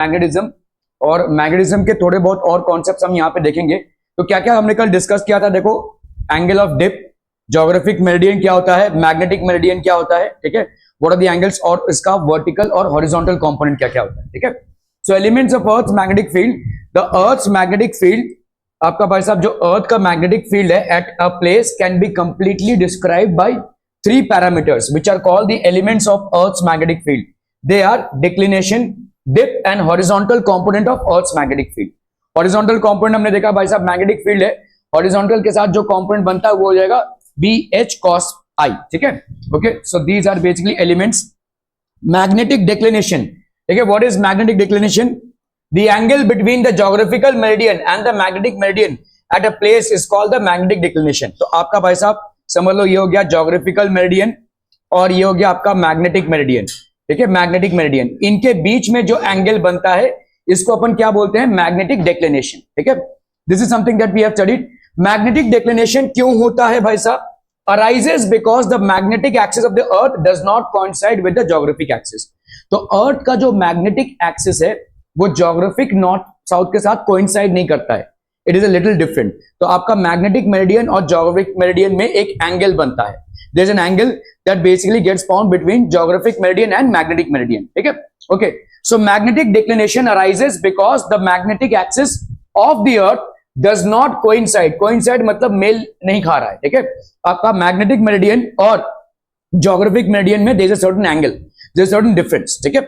Magnetism और magnetism के थोड़े बहुत और कॉन्सेप्ट्स हम यहाँ पे देखेंगे। तो क्या क्या हमने कल डिस्कस किया था, देखो angle of dip, geographic meridian क्या होता है, मैग्नेटिक मेरिडियन क्या होता है, ठीक है, व्हाट आर द एंगल्स और इसका वर्टिकल और हॉरिजॉन्टल कंपोनेंट क्या क्या होता है, ठीक है। So elements of earth magnetic field, the earth magnetic field, आपका भाई साहब जो अर्थ का मैग्नेटिक फील्ड है at a place can be completely described by three parameters which are called the elements of earth magnetic field. They are declination, dip and horizontal component of earth magnetic field. Horizontal component हमने देखा भाई साहब magnetic field है, horizontal के साथ जो component बनता है वो हो जाएगा BH cos I, ठीक है। Okay, so these are basically elements. Magnetic declination, ठीक है, what is magnetic declination? The angle between the geographical meridian and the magnetic meridian at a place is called the magnetic declination। तो आपका भाई साहब समझ लो ये हो गया geographical meridian और ये हो गया आपका magnetic meridian, ठीक है, magnetic meridian। इनके बीच में जो एंगल बनता है इसको अपन क्या बोलते हैं? मैग्नेटिक डिक्लिनेशन, ठीक है। This is something that we have studied. Magnetic declination क्यों होता है भाई साहब? arises because the magnetic axis of the earth does not coincide with the geographic axis। तो अर्थ का जो मैग्नेटिक एक्सिस है वो ज्योग्राफिक नॉर्थ साउथ के साथ कोइंसाइड नहीं करता है, it is a little different. तो आपका मैग्नेटिक मेरिडियन और ज्योग्राफिक मेरिडियन में एक एंगल बनता है, there is an angle that basically gets found between geographic meridian and magnetic meridian, ठीक है। Okay, so magnetic declination arises because the magnetic axis of the earth does not coincide, coincide मतलब मेल नहीं खा रहा है, ठीक है। आपका मैग्नेटिक मेरिडियन और ज्योग्राफिक मेरिडियन में there is a certain angle, there is certain difference, ठीक है।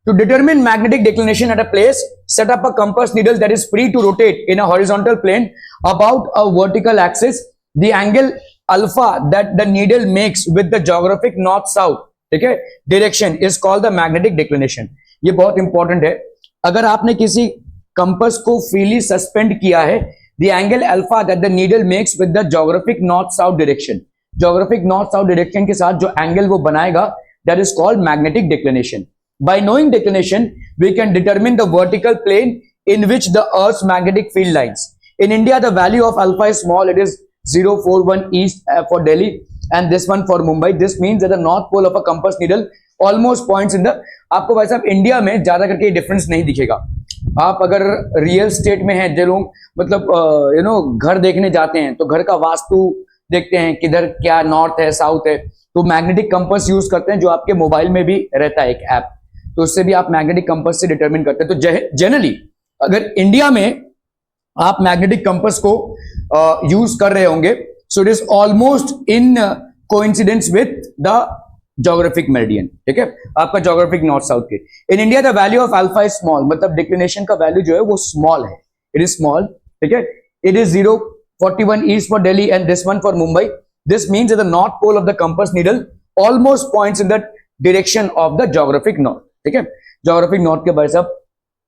To determine magnetic declination at a place, set up a compass needle that is free to rotate in a horizontal plane about a vertical axis. The angle alpha that the needle makes with the geographic north-south, ठीक है, direction is called the magnetic declination। ये बहुत important है। अगर आपने किसी compass को freely suspend किया है, the angle alpha that the needle makes with the geographic north-south direction, geographic north-south direction के साथ जो एंगल वो बनाएगा, that is called magnetic declination। By knowing declination, we can determine the vertical plane in which the Earth's magnetic field lies. In India, the value of alpha is small. It is 041 east for Delhi, and this one for Mumbai. This means that the north pole of a compass needle almost points in the। आपको भाई साहब India में ज्यादा करके difference नहीं दिखेगा। आप अगर रियल स्टेट में हैं, जो लोग मतलब घर देखने जाते हैं तो घर का वास्तु देखते हैं, किधर क्या नॉर्थ है साउथ है, तो मैग्नेटिक कंपास यूज करते हैं जो आपके मोबाइल में भी रहता है एक ऐप, तो उससे भी आप मैग्नेटिक कंपास से डिटरमिन करते हैं। तो जनरली अगर इंडिया में आप मैग्नेटिक कंपास को यूज कर रहे होंगे, so it is almost in coincidence with the geographic meridian, ठीक है, आपका ज्योग्राफिक नॉर्थ साउथ के। In India the value of alpha is small, मतलब डिक्लिनेशन का वैल्यू जो है वो स्मॉल है, इट इज स्मॉल, ठीक है। It is 041 east for Delhi and this one for Mumbai. This means the north pole of the compass needle almost points in the direction of the geographic north, ठीक है, geographic north के भाई साहब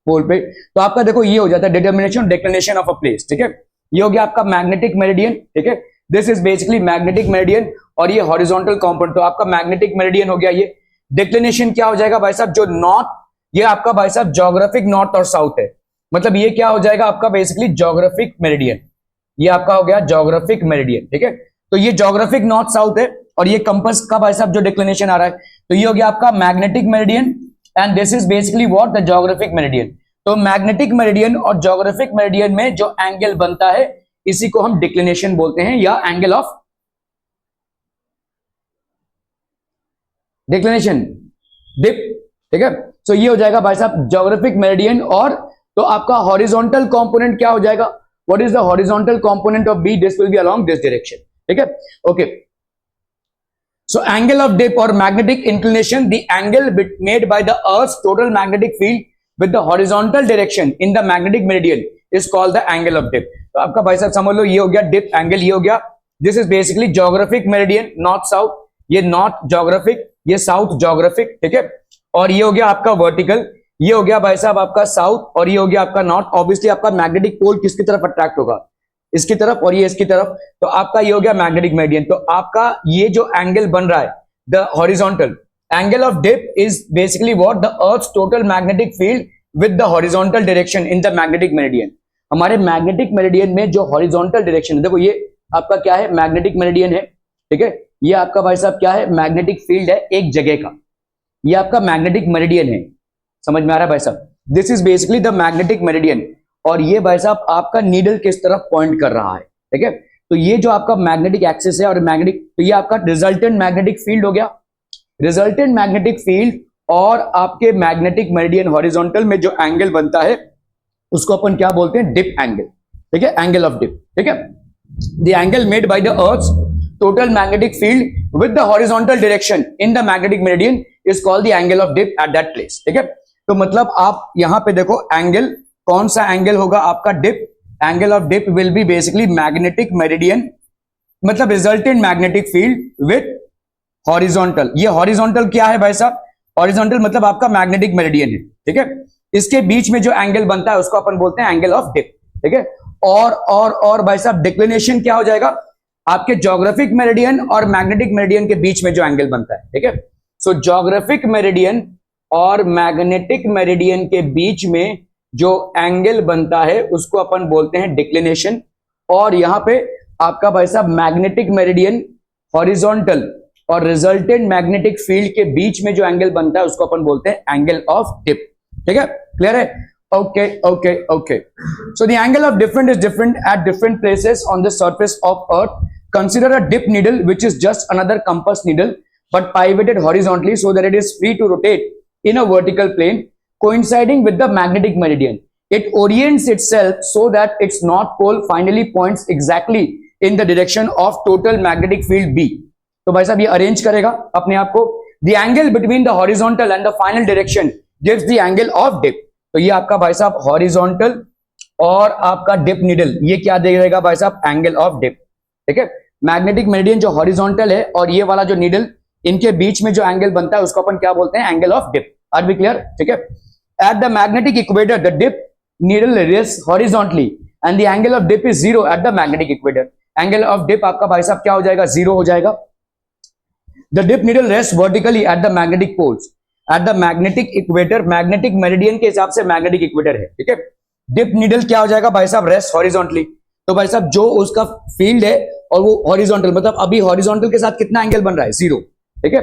पोल पे। तो आपका देखो ये हो जाता है determination declination of a place, ठीक है। ये हो गया आपका मैग्नेटिक मेरिडियन, ठीक है, this is basically magnetic meridian और ये हॉरिजॉन्टल कंपोनेंट। तो आपका मैग्नेटिक मेरिडियन हो गया ये। डिक्लिनेशन क्या हो जाएगा भाई साहब? जो नॉर्थ, ये आपका भाई साहब ज्योग्राफिक नॉर्थ और साउथ है, मतलब ये क्या हो जाएगा आपका बेसिकली ज्योग्राफिक मेरिडियन, ये आपका हो गया ज्योग्राफिक मेरिडियन, ठीक है। तो ये ज्योग्राफिक नॉर्थ साउथ है और ये कंपास का भाई साहब जो डिक्लिनेशन आ रहा है, तो ये हो गया आपका magnetic meridian and this is basically what the geographic meridian. तो मैग्नेटिक मेरिडियन और ज्योग्राफिक मेरिडियन में जो एंगल बनता है इसी को हम डिक्लिनेशन बोलते हैं या एंगल ऑफ डिक्लिनेशन, डिप, ठीक है। सो ये हो जाएगा भाई साहब ज्योग्राफिक मेरिडियन। और तो आपका हॉरिजॉन्टल कंपोनेंट क्या हो जाएगा? What is the horizontal component of B? This will be along this direction, ठीक है। Okay, so angle of dip or magnetic inclination, the angle made by the earth's total magnetic field with the horizontal direction in the magnetic meridian is called the angle of dip। तो आपका भाई साहब समझ लो ये हो गया dip angle, ये हो गया, this is basically geographic meridian north south, ये north geographic, ये south geographic, ठीक है। और ये हो गया आपका vertical, ये हो गया भाई साहब आपका south और ये हो गया आपका north। ऑब्वियसली आपका मैग्नेटिक पोल किसकी तरफ अट्रैक्ट होगा? इसकी तरफ, और ये इसकी तरफ, तो आपका ये हो गया मैग्नेटिक मेरिडियन। तो आपका ये जो एंगल बन रहा है the horizontal angle of dip is basically what the earth's total magnetic field with the horizontal direction in the magnetic meridian. हमारे मैग्नेटिक मेरिडियन में जो हॉरिजॉन्टल डायरेक्शन है, देखो ये आपका क्या है? मैग्नेटिक मेरिडियन है, ठीक है। ये आपका भाई साहब क्या है? मैग्नेटिक फील्ड है एक जगह का, ये आपका मैग्नेटिक मेरिडियन है, समझ में आ रहा है भाई साहब? This is basically the magnetic meridian, और ये भाई साहब आपका नीडल किस तरफ पॉइंट कर रहा है, ठीक है। तो ये जो आपका मैग्नेटिक एक्सिस है और मैग्नेटिक, तो ये आपका रिजल्टेंट मैग्नेटिक फील्ड हो गया। रिजल्टेंट मैग्नेटिक फील्ड और आपके मैग्नेटिक मेरिडियन हॉरिजॉन्टल में जो एंगल बनता है उसको अपन क्या बोलते हैं, डिप एंगल, ठीक है, एंगल ऑफ डिप, ठीक है। The angle made by the earth total magnetic field with the horizontal direction in the magnetic meridian is called the angle of dip at that place, ठीक है। तो मतलब आप यहां पे देखो एंगल, कौन सा एंगल होगा आपका, dip. Angle of dip will be basically magnetic meridian, मतलब resultant magnetic field with horizontal. ये हॉरिजॉन्टल क्या है भाई साहब, हॉरिजॉन्टल मतलब आपका मैग्नेटिक मेरिडियन है, ठीक है। इसके बीच में जो एंगल बनता है उसको अपन बोलते हैं एंगल ऑफ डिप, ठीक है। और भाई साहब डिक्लिनेशन क्या हो जाएगा, आपके ज्योग्राफिक मेरिडियन और मैग्नेटिक मेरिडियन के बीच में जो एंगल बनता है, ठीक है। सो ज्योग्राफिक मेरिडियन और मैग्नेटिक मेरिडियन के बीच में जो एंगल बनता है उसको अपन बोलते हैं डिक्लिनेशन। और यहां पे आपका भाई साहब मैग्नेटिक मेरिडियन, हॉरिजॉन्टल और रिजल्टेंट मैग्नेटिक फील्ड के बीच में जो एंगल बनता है उसको अपन बोलते हैं एंगल ऑफ डिप, ठीक है। क्लियर है? Okay okay okay. So the angle of different is different at different places on the surface of earth. Consider a dip needle which is just another compass needle but pivoted horizontally so that it is free to rotate in a vertical plane coinciding with the magnetic meridian. It orients itself so that its north pole finally points exactly in the direction of total magnetic field B. तो भाई साहब ये arrange करेगा अपने आप को। The angle between the horizontal and the final direction gives the angle of dip. तो ये आपका भाई साहब हॉरिजॉन्टल और आपका डिप नीडल, ये क्या दे देगा भाई साहब, एंगल ऑफ डिप, ठीक है। मैग्नेटिक मेरिडियन जो हॉरिजॉन्टल है और ये वाला जो नीडल, इनके बीच में जो एंगल बनता है उसको अपन क्या बोलते हैं, angle of dip. Are be clear? ठीक है। At the magnetic equator the dip needle rest horizontally and the angle of dip is zero at the magnetic equator. Angle of dip आपका भाई साहब क्या हो जाएगा, जीरो हो जाएगा। The dip needle rest vertically at the magnetic poles at the magnetic equator. Magnetic meridian के हिसाब से मैग्नेटिक इक्वेटर है, ठीक है। डिप नीडल क्या हो जाएगा भाई साहब, रेस्ट हॉरिजॉन्टली। तो भाई साहब जो उसका फील्ड है और वो हॉरिजॉन्टल, मतलब अभी हॉरिजॉन्टल के साथ कितना एंगल बन रहा है, जीरो, ठीक है।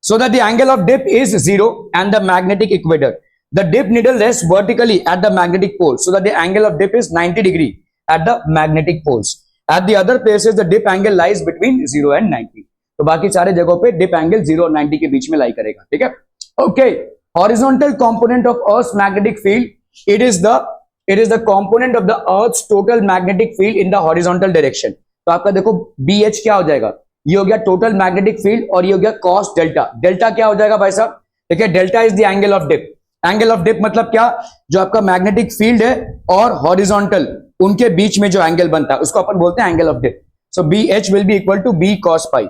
So that the angle of dip is zero and the magnetic equator. The dip needle rest vertically at the magnetic pole so that the angle of dip is 90 degree at the magnetic poles. At the other places the dip angle lies between 0 and 90। तो बाकी सारे जगहों पे dip angle 0 और 90 के बीच में लाई करेगा, ठीक है। Okay, horizontal component of earth magnetic field, it is the component of the earth's total magnetic field in the horizontal direction। तो आपका देखो BH क्या हो जाएगा, ये हो गया टोटल मैग्नेटिक फील्ड और ये हो गया cos डेल्टा। डेल्टा क्या हो जाएगा भाई साहब, ठीक है, delta is the angle of dip. Angle of dip मतलब क्या, जो आपका मैग्नेटिक फील्ड है और हॉरिजॉन्टल उनके बीच में जो एंगल बनता है उसको अपन बोलते हैं angle of dip. So BH will be equal to B cos pi.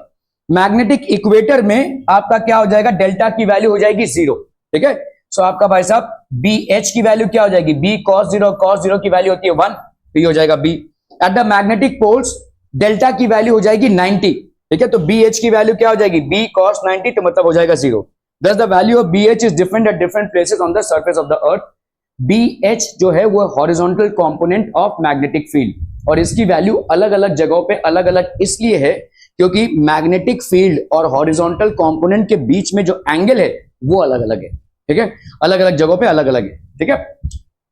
Magnetic equator में आपका क्या हो जाएगा, डेल्टा की वैल्यू हो जाएगी 0, ठीक है। सो आपका भाई साहब BH की वैल्यू क्या हो जाएगी, B cos 0 की वैल्यू होती है 1, तो ये हो जाएगा B। At the magnetic poles delta की वैल्यू हो जाएगी 90, ठीक है। तो BH की वैल्यू क्या हो जाएगी, B cos 90, तो मतलब हो जाएगा 0। Thus the value of BH is different at different places on the surface of the earth। BH जो है वो horizontal component of magnetic field और इसकी वैल्यू अलग अलग जगहों पे अलग अलग इसलिए है क्योंकि मैग्नेटिक फील्ड और हॉरिजॉन्टल कंपोनेंट के बीच में जो एंगल है वो अलग अलग है, ठीक है, अलग अलग जगहों पे अलग अलग है, ठीक है।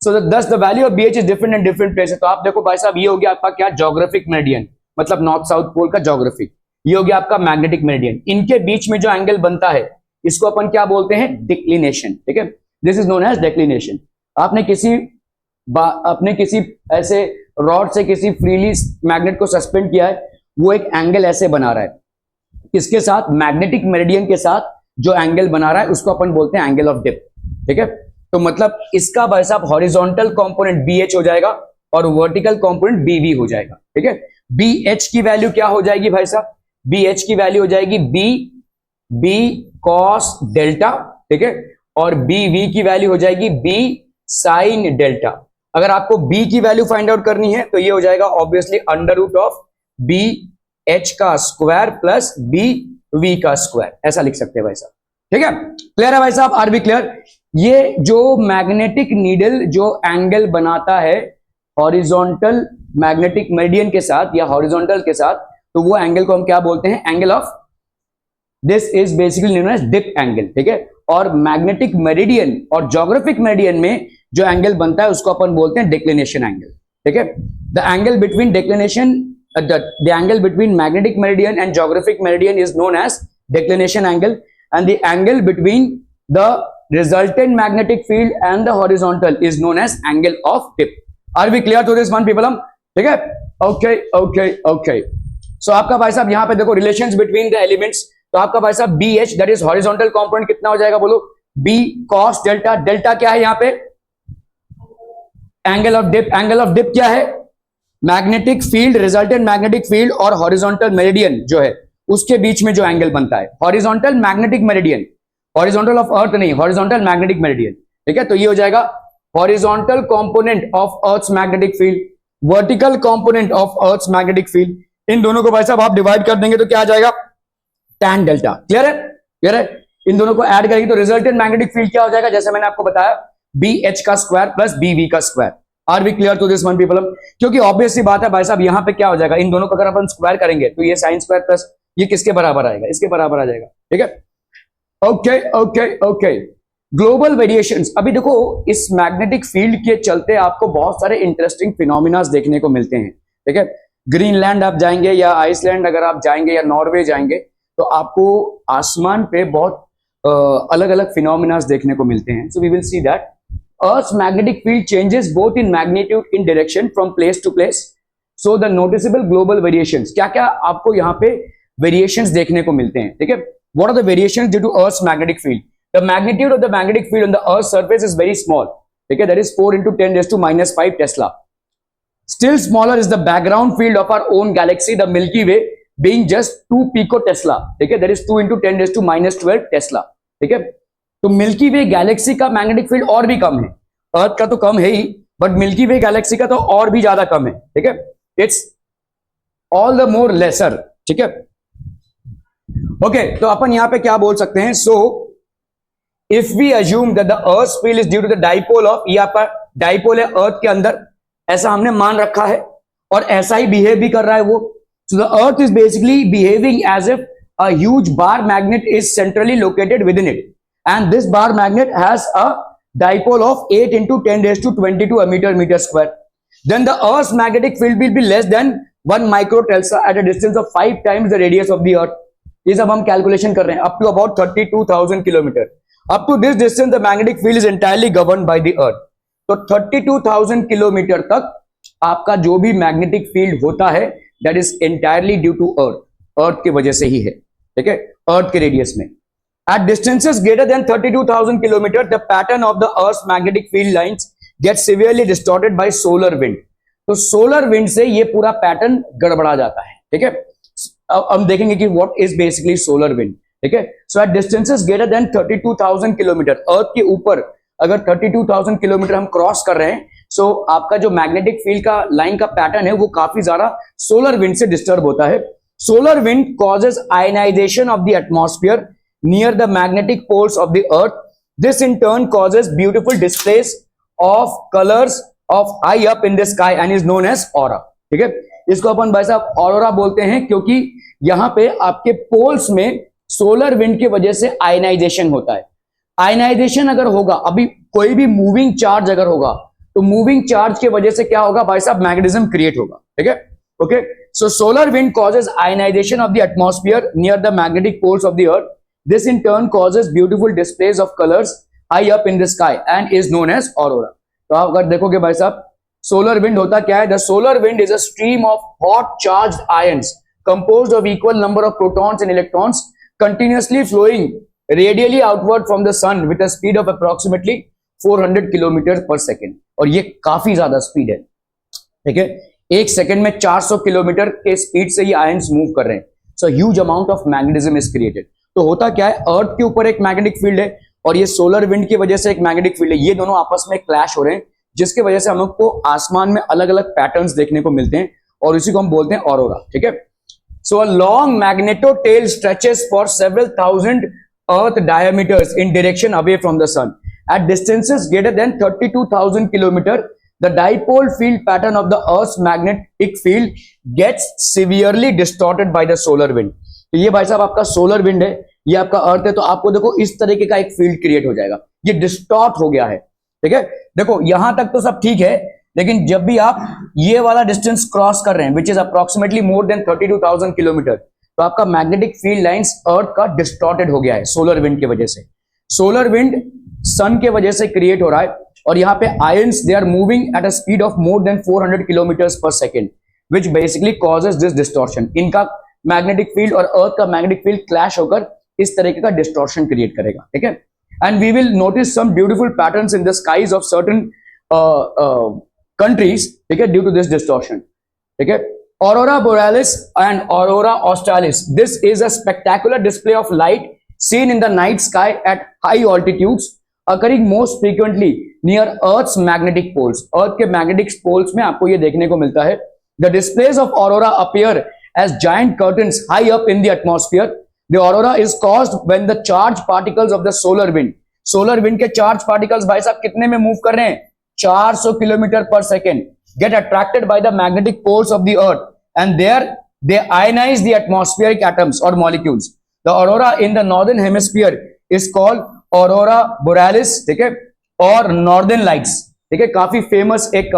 सो दस the value of BH is different in different places. तो आप देखो भाई साहब ये हो गया आपका क्या, ज्योग्राफिक मेरिडियन, मतलब नॉर्थ साउथ पोल का ज्योग्राफी। ये हो गया आपका मैग्नेटिक मेरिडियन। इनके बीच में जो एंगल बनता है इसको अपन क्या बोलते हैं, डिक्लिनेशन, ठीक है। This is known as declination. आपने किसी ऐसे रॉड से किसी फ्रीली मैग्नेट को सस्पेंड किया है, वो एक एंगल ऐसे बना रहा है, किसके साथ, मैग्नेटिक मेरिडियन के साथ जो एंगल बना रहा है उसको अपन बोलते हैं एंगल ऑफ डिप, ठीक है। तो मतलब इसका भाई साहब हॉरिजॉन्टल कंपोनेंट BH हो जाएगा और वर्टिकल कंपोनेंट BV हो जाएगा, ठीक है। BH की वैल्यू क्या हो जाएगी भाई साहब, BH की वैल्यू हो जाएगी B cos डेल्टा, ठीक है, और BV की वैल्यू हो जाएगी B sin डेल्टा। अगर आपको B की वैल्यू फाइंड आउट करनी है तो ये हो जाएगा obviously under root of BH का स्क्वायर प्लस BV का स्क्वायर, ऐसा लिख सकते हैं भाई साहब, ठीक है। क्लियर है भाई साहब, आर बी क्लियर? ये जो मैग्नेटिक नीडल जो एंगल बनाता है हॉरिजॉन्टल मैग्नेटिक मेरिडियन के साथ या हॉरिजॉन्टल के साथ, तो वो एंगल को हम क्या बोलते हैं, angle of this is basically known as dip angle, ठीक है। और मैग्नेटिक मेरिडियन और ज्योग्राफिक मेरिडियन में जो एंगल बनता है उसको अपन बोलते हैं डिक्लिनेशन एंगल, ठीक है। The angle between declination the angle between magnetic meridian and geographic meridian is known as declination angle, and the angle between the resultant magnetic field and the horizontal is known as angle of dip. Are we clear to this one people? हम ठीक है, okay. So आपका भाई साहब यहाँ पे देखो relations between the elements, तो आपका भाई साहब BH that is horizontal component कितना हो जाएगा बोलो, B cos delta, delta क्या है यहाँ पे, angle of dip क्या है, magnetic field, resultant magnetic field और हॉरिजॉन्टल मेरिडियन जो है उसके बीच में जो एंगल बनता है, horizontal magnetic meridian, horizontal of earth नहीं, हॉरिजॉन्टल मैग्नेटिक मेरिडियन, ठीक है। तो ये हो जाएगा horizontal component of earth's magnetic field, vertical component of earth's magnetic field, इन दोनों को भाई साहब आप डिवाइड कर देंगे तो क्या आ जाएगा, टैन डेल्टा। क्लियर है, इन दोनों को ऐड करेंगे तो रिजल्टेंट मैग्नेटिक फील्ड क्या हो जाएगा, जैसे मैंने आपको बताया BH का स्क्वायर प्लस BV का square. Are we clear to this one people? क्योंकि ऑब्वियसली बात है भाई साहब यहाँ पे क्या हो जाएगा, इन दोनों को अगर अपन स्क्वायर करेंगे तो ये साइन स्क्वायर प्लस ये किसके बराबर आएगा, इसके बराबर आ जाएगा, ठीक है। ओके। ग्लोबल वेरिएशंस, अभी देखो इस मैग्नेटिक फील्ड के चलते आपको बहुत सारे इंटरेस्टिंग फिनोमिनास देखने को मिलते हैं, ठीक है। ग्रीनलैंड आप जाएंगे या आइसलैंड अगर आप जाएंगे या नॉर्वे जाएंगे तो आपको आसमान पे बहुत अलग अलग फिनोमिनास देखने को मिलते हैं। So we will see that Earth's magnetic field changes both in magnitude in direction from place to place. So the noticeable global variations, क्या क्या आपको यहाँ पे variations देखने को मिलते हैं, ठीक है। What are the variations due to Earth's magnetic field? The magnitude of the magnetic field on the Earth's surface is very small, ठीक है, that is 4 into 10 raised to minus 5 Tesla. Still smaller is the background field of our own galaxy, the Milky Way, being just 2 picotesla, ठीक है, that is 2 into 10 raised to minus 12 Tesla, ठीक है। तो milky way galaxy का magnetic field और भी कम है, अर्थ का तो कम है ही, बट मिल्की वे गैलेक्सी का तो और भी ज्यादा कम है, ठीक है। It's all the more lesser, ठीक है। ओके, तो अपन यहां पे क्या बोल सकते हैं, so if we assume that the earth field is due to the dipole of, ये आपका डाइपोल है अर्थ के अंदर, ऐसा हमने मान रखा है और ऐसा ही बिहेव भी कर रहा है वो। So the earth is basically behaving as if a huge bar magnet is centrally located within इट, and this bar magnet has a dipole of 8 into 10 raised to 22 meter square. Then the Earth's magnetic field will be less than 1 microtelsla at a distance of 5 times the radius of the Earth. ये सब हम calculation कर रहे हैं, up to about 32,000 kilometer. Up to this distance, the magnetic field is entirely governed by the Earth. तो 32,000 kilometre तक आपका जो भी मैग्नेटिक फील्ड होता है, that is entirely due to Earth. Earth की वजह से ही है, ठीक है, Earth के रेडियस में। At distances greater than 32,000 kilometers, the pattern of the Earth's magnetic field lines gets severely distorted by solar wind. तो solar wind से ये पूरा पैटर्न गड़बड़ा जाता है, ठीक है। अब हम देखेंगे कि what is basically solar wind, ठीक है। So at distances greater than 32,000 kilometers, अर्थ के ऊपर अगर 32,000 किलोमीटर हम क्रॉस कर रहे हैं, so आपका जो मैग्नेटिक फील्ड का लाइन का पैटर्न है वो काफी ज्यादा सोलर विंड से डिस्टर्ब होता है। Solar wind causes ionization of the atmosphere near the magnetic poles of the earth. This in turn causes beautiful displays of colors of high up in the sky and is known as aurora, ठीक है। इसको अपन भाई साहब aurora बोलते हैं क्योंकि यहां पे आपके पोल्स में सोलर विंड की वजह से आयनाइजेशन होता है। आयनाइजेशन अगर होगा, अभी कोई भी मूविंग चार्ज अगर होगा तो मूविंग चार्ज की वजह से क्या होगा भाई साहब, मैग्नेटिज्म क्रिएट होगा, ठीक है। Okay, so solar wind causes ionisation of the atmosphere near the magnetic poles of the earth. This in turn causes beautiful displays of colors high up in the sky and is known as aurora. तो आप अगर देखोगे भाई साहब, solar wind होता क्या है? The solar wind is a stream of hot charged ions composed of equal number of protons and electrons continuously flowing radially outward from the sun with a speed of approximately 400 kilometers per second. और ये काफी ज्यादा speed है, ठीक है। एक second में 400 kilometre के स्पीड से ये आयंस मूव कर रहे हैं। So huge amount of magnetism is created. तो होता क्या है, अर्थ के ऊपर एक मैग्नेटिक फील्ड है और ये सोलर विंड की वजह से एक मैग्नेटिक फील्ड है, ये दोनों आपस में क्लैश हो रहे हैं, जिसकी वजह से हम लोग को आसमान में अलग अलग पैटर्न्स देखने को मिलते हैं और इसी को हम बोलते हैं ऑरोरा, ठीक है। So a long magneto tail stretches for several thousand earth diameters in direction away from the sun at distances greater than 32,000 kilometre. The dipole field pattern of the Earth's magnetic field gets severely distorted by the solar wind. तो ये भाई साहब आपका solar wind है, ये आपका अर्थ है, तो आपको देखो इस तरीके का एक फील्ड क्रिएट हो जाएगा, ये डिस्टॉर्ट हो गया है, ठीक है। देखो यहां तक तो सब ठीक है, लेकिन जब भी आप ये वाला डिस्टेंस क्रॉस कर रहे हैं which is approximately more than 32,000 kilometre, तो आपका मैग्नेटिक फील्ड लाइंस अर्थ का डिस्टॉर्टेड हो गया है सोलर विंड की वजह से। सोलर विंड सन के वजह से क्रिएट हो रहा है, और यहाँ पे ions they are moving at a speed of more than 400 kilometres per second, which basically causes this distortion. इनका मैग्नेटिक फील्ड और अर्थ का मैग्नेटिक फील्ड क्लैश होकर इस तरीके का डिस्टॉर्शन क्रिएट करेगा, ठीक है। And we will notice some beautiful patterns in the skies of certain countries, ठीक है, ड्यू टू दिस डिस्टॉर्शन, ठीक है। Aurora borealis and aurora australis, this is a spectacular display of light seen in the night sky at high altitudes, occurring most frequently near Earth's magnetic poles. Earth के magnetic poles में आपको ये देखने को मिलता है. The displays of aurora appear as giant curtains high up in the atmosphere. The aurora is caused when the charged particles of the solar wind. Solar wind के charged particles भाई साहब कितने में move कर रहे हैं? 400 किलोमीटर पर second. Get attracted by the magnetic poles of the Earth, and there they ionize the atmospheric atoms or molecules. The aurora in the northern hemisphere is called aurora borealis, ठीक है, और northern lights, ठीक है, काफी famous एक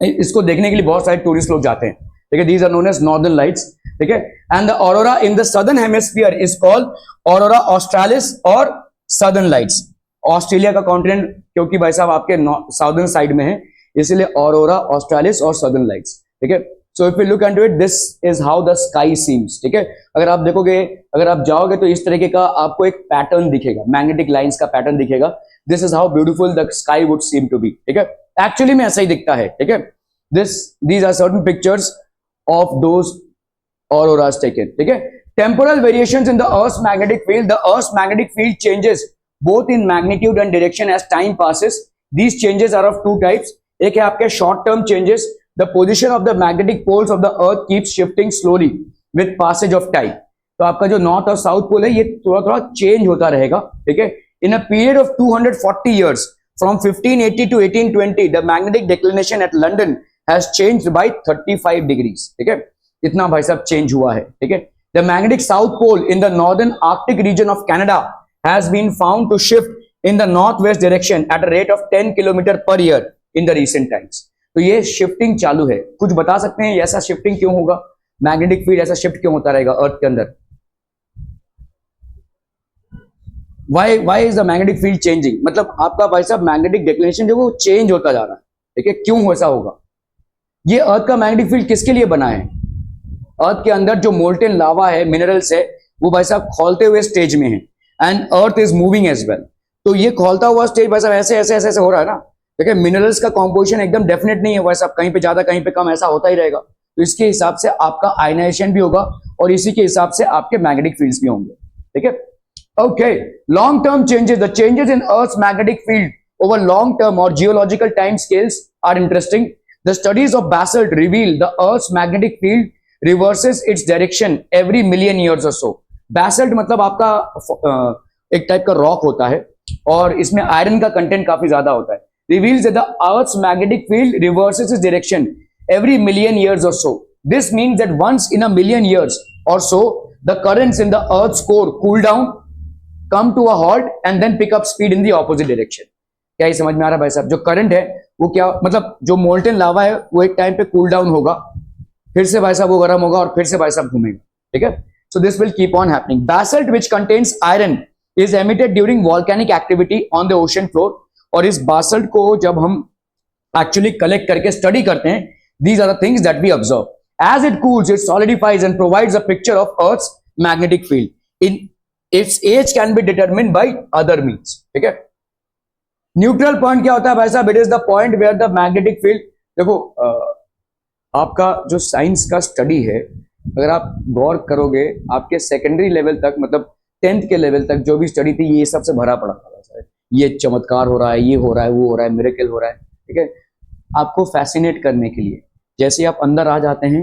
इसको देखने के लिए बहुत सारे टूरिस्ट लोग जाते हैं, ठीक है, these are known as northern lights, ठीक है. And the aurora in the southern hemisphere is called aurora australis और southern lights. ऑस्ट्रेलिया का कॉन्टिनेंट क्योंकि भाई साहब आपके साउदर्न साइड में है, इसलिए ऑरोरा ऑस्ट्रेलिस और सदर्न लाइट्स, ठीक है. So if you look into it, this is how the sky seems, ठीक है. अगर आप देखोगे, अगर आप जाओगे तो इस तरीके का आपको एक पैटर्न दिखेगा, मैग्नेटिक लाइंस का पैटर्न दिखेगा. This is how beautiful the sky would seem to be, ठीक है. एक्चुअली में ऐसा ही दिखता है, ठीक है. These are certain pictures of those auroras taken, ठीक है. Temporal variations in the earth's magnetic field. The earth's magnetic field changes both in magnitude and direction as time passes. These changes are of two types. एक है आपके short term changes. The position of the magnetic poles of the earth keeps shifting slowly with passage of time. तो आपका जो north और south pole है ये थोड़ा थोड़ा चेंज होता रहेगा, ठीक है. In a period of 240 years from 1580 to 1820, the magnetic declination at London has changed by 35 degrees, ठीक है. इतना भाई साहब चेंज हुआ है, ठीक है. The magnetic south pole in the northern Arctic region of Canada has been found to shift in the northwest direction at a rate of 10 km per year in the recent times. तो ये shifting चालू है. कुछ बता सकते हैं ऐसा shifting क्यों होगा, मैग्नेटिक फील्ड ऐसा शिफ्ट क्यों होता रहेगा अर्थ के अंदर? why is the magnetic field changing? मतलब आपका भाई साहब मैग्नेटिक डिक्लिनेशन जो वो चेंज होता जा रहा है, ठीक है. क्यों ऐसा होगा? ये अर्थ का मैग्नेटिक फील्ड किसके लिए बना है? अर्थ के अंदर जो मोल्टेन लावा है, मिनरल्स है, वो भाई साहब खोलते हुए स्टेज में है, and earth is moving as well. तो ये खोलता हुआ स्टेज भाई साहब ऐसे ऐसे ऐसे ऐसे हो रहा है ना, ठीक है. मिनरल्स का कॉम्पोजिशन एकदम डेफिनेट नहीं है भाई साहब, कहीं पे ज्यादा कहीं पे कम, ऐसा होता ही रहेगा. तो इसके हिसाब से आपका आयनाइजेशन भी होगा और इसी के हिसाब से आपके मैग्नेटिक फील्ड्स भी होंगे, ठीक है. Okay, long term changes. The changes in earth's magnetic field over long term और geological time scales are interesting. The studies of basalt reveal the earth's magnetic field reverses its direction every million years और so. बैसल्ट मतलब आपका एक type का rock होता है और इसमें आयरन का कंटेंट काफी ज्यादा होता है. Reveals that the earth's magnetic field reverses its direction every million years और so. This means that once in a million years और so the currents in the earth's core cool down, come to a halt and then pick up speed in the opposite direction. क्या ये समझ में आ रहा है भाई साहब? जो करंट है वो क्या मतलब जो मोल्टेन लावा है वो एक टाइम पे कूल डाउन होगा, फिर से भाई साहब वो गर्म होगा और फिर से भाई साहब घूमेगा, ठीक है. So this will keep on happening. Basalt, which contains iron, is emitted during volcanic activity on the ocean floor. और इस basalt को जब हम actually collect करके study करते हैं, these are the things that we observe. As it cools, it solidifies and provides a picture of Earth's magnetic field. In its age can be determined by other means. ठीक है. Neutral point क्या होता है भाई साहब? It is the point where the magnetic field. देखो आपका जो साइंस का स्टडी है, अगर आप गौर करोगे आपके सेकेंडरी लेवल तक मतलब 10th के लेवल तक जो भी स्टडी थी ये सबसे भरा पड़ा था. ये चमत्कार हो रहा है, ये हो रहा है, वो हो रहा है, मिरेकल हो रहा है, ठीक है. आपको फैसिनेट करने के लिए जैसे आप अंदर आ जाते हैं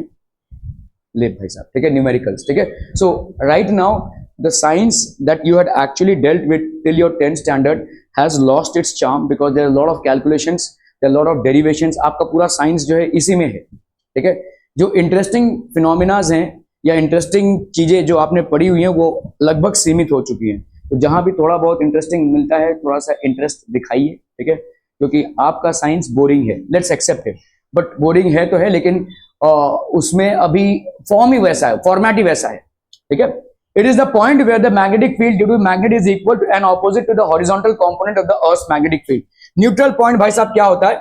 ले भाई साहब, ठीक है, न्यूमेरिकल्स, ठीक है. So right now the science that you had actually dealt with till your 10th standard has lost its charm because there are lot of calculations, there are lot of derivations. आपका पूरा science जो है इसी में है, ठीक है. जो इंटरेस्टिंग फिनोमिनाज हैं या इंटरेस्टिंग चीजें जो आपने पढ़ी हुई हैं वो लगभग सीमित हो चुकी हैं। तो जहां भी थोड़ा बहुत इंटरेस्टिंग मिलता है थोड़ा सा इंटरेस्ट दिखाइए, ठीक है, क्योंकि आपका साइंस बोरिंग है, let's accept it, but boring है तो है, लेकिन उसमें अभी फॉर्म ही वैसा है, फॉर्मेट ही वैसा है, ठीक है। It is the point where the magnetic field due to magnet is equal to and opposite to the horizontal component of the earth magnetic field. Neutral point भाई साहब क्या होता है?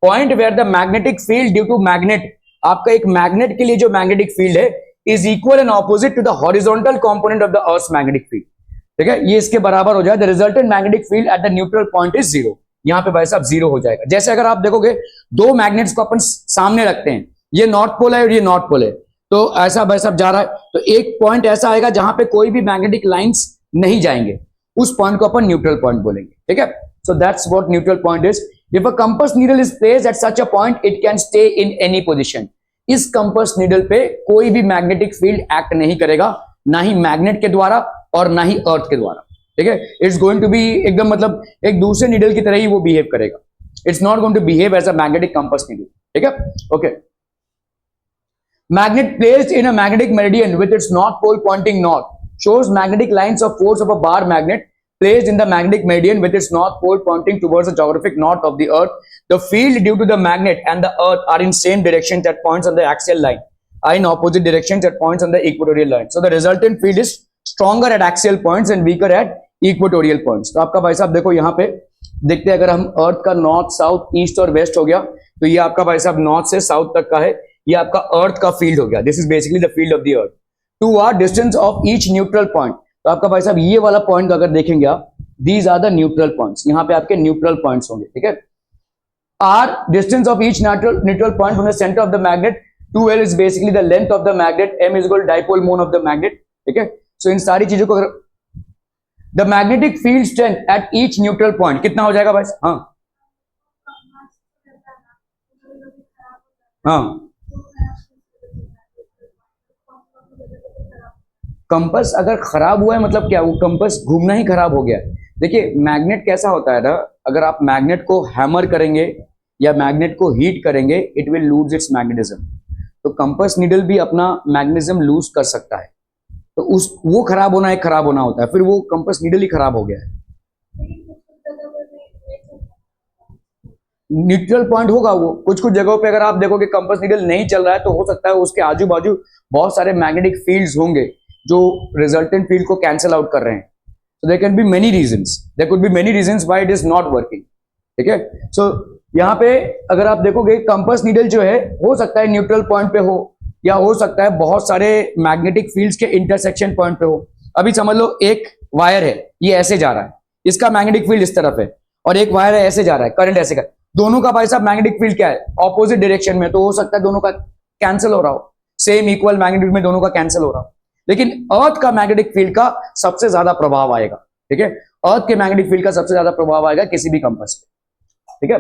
Point where the magnetic field due to magnet, आपका एक magnet के लिए जो मैग्नेटिक फील्ड है is equal and opposite to the horizontal component of the earth magnetic field, ठीक है, ये इसके बराबर हो जाए। The resultant magnetic field eight the neutral point is zero. यहां पे भाई साहब जीरो हो जाएगा। जैसे अगर आप देखोगे दो मैग्नेट्स को अपन सामने रखते हैं, ये नॉर्थ पोल है और ये नॉर्थ पोल है, तो ऐसा भाई साहब जा रहा है, तो एक पॉइंट ऐसा आएगा जहां पे कोई भी मैग्नेटिक लाइंस नहीं जाएंगे, उस पॉइंट को अपन न्यूट्रल पॉइंट बोलेंगे, ठीक है। So that's what neutral point is. If a compass needle is placed at such a point it can stay in any position. इस कंपास नीडल पे कोई भी मैग्नेटिक फील्ड एक्ट नहीं करेगा, ना ही मैग्नेट के द्वारा और ना ही अर्थ के द्वारा, ठीक है। इट्स गोइंग टू बी एकदम मतलब एक दूसरे नीडल की तरह ही वो बिहेव करेगा। It's not going to behave as a magnetic compass needle, ठीक है, okay. Magnet placed in a magnetic meridian with its north pole pointing north shows magnetic lines of force of a bar magnet placed in the magnetic meridian with its north pole pointing towards the geographic north of the earth. The field due to the magnet and the earth are in same directions at points on the axial line, are in opposite directions at points on the equatorial line. So the resultant field is stronger at axial points and weaker at equatorial points. तो आपका भाई साहब देखो यहाँ पे देखते हैं, अगर हम अर्थ का नॉर्थ साउथ ईस्ट और वेस्ट हो गया, तो ये आपका भाई साहब नॉर्थ से साउथ तक का है, ये आपका अर्थ का फील्ड हो गया। This is basically the field of the earth to r distance of each neutral point. तो आपका भाई साहब ये वाला पॉइंट अगर देखेंगे आप, these are the neutral points, यहाँ पे आपके न्यूट्रल पॉइंट्स होंगे, ठीक है। R distance of each neutral point from the centre of the magnet, 2l is basically the length of the magnet, m is equal dipole moment of the magnet, ठीक है। So इन सारी चीजों को अगर the magnetic field strength at each neutral point कितना हो जाएगा भाई? हाँ कंपास अगर खराब हुआ है मतलब क्या, वो कंपास घूमना ही खराब हो गया है। देखिए मैग्नेट कैसा होता है ना, अगर आप मैग्नेट को हैमर करेंगे या मैग्नेट को हीट करेंगे it will lose its magnetism. तो कंपास नीडल भी अपना मैग्नेटिज्म लूज कर सकता है, तो उस वो खराब होना एक खराब होना होता है, फिर वो कंपास नीडल ही खराब हो गया है। न्यूट्रल पॉइंट होगा वो, कुछ कुछ जगहों पे अगर आप देखोगे कंपास नीडल नहीं चल रहा है तो हो सकता है उसके आजू बाजू बहुत सारे मैग्नेटिक फील्ड्स होंगे जो रिजल्टेंट फील्ड को कैंसिल आउट कर रहे हैं। so there can be many reasons, there could be many reasons why it is not working, ठीक है। so यहाँ पे अगर आप देखोगे कंपास नीडल जो है हो सकता है न्यूट्रल पॉइंट पे हो, या हो सकता है बहुत सारे मैग्नेटिक फील्ड्स के इंटरसेक्शन पॉइंट पे हो। अभी समझ लो एक वायर है, ये ऐसे जा रहा है, इसका मैग्नेटिक फील्ड इस तरफ है, और एक वायर है ऐसे जा रहा है, करंट ऐसे का, दोनों का भाई साहब मैग्नेटिक फील्ड क्या है? ऑपोजिट डायरेक्शन में, तो हो सकता है दोनों का कैंसिल हो रहा हो, सेम इक्वल मैग्नेट्यूड में दोनों का कैंसिल हो रहा हो। लेकिन अर्थ का मैग्नेटिक फील्ड का सबसे ज्यादा प्रभाव आएगा, ठीक है। अर्थ के मैग्नेटिक फील्ड का सबसे ज्यादा प्रभाव आएगा किसी भी कंपास पे, ठीक है।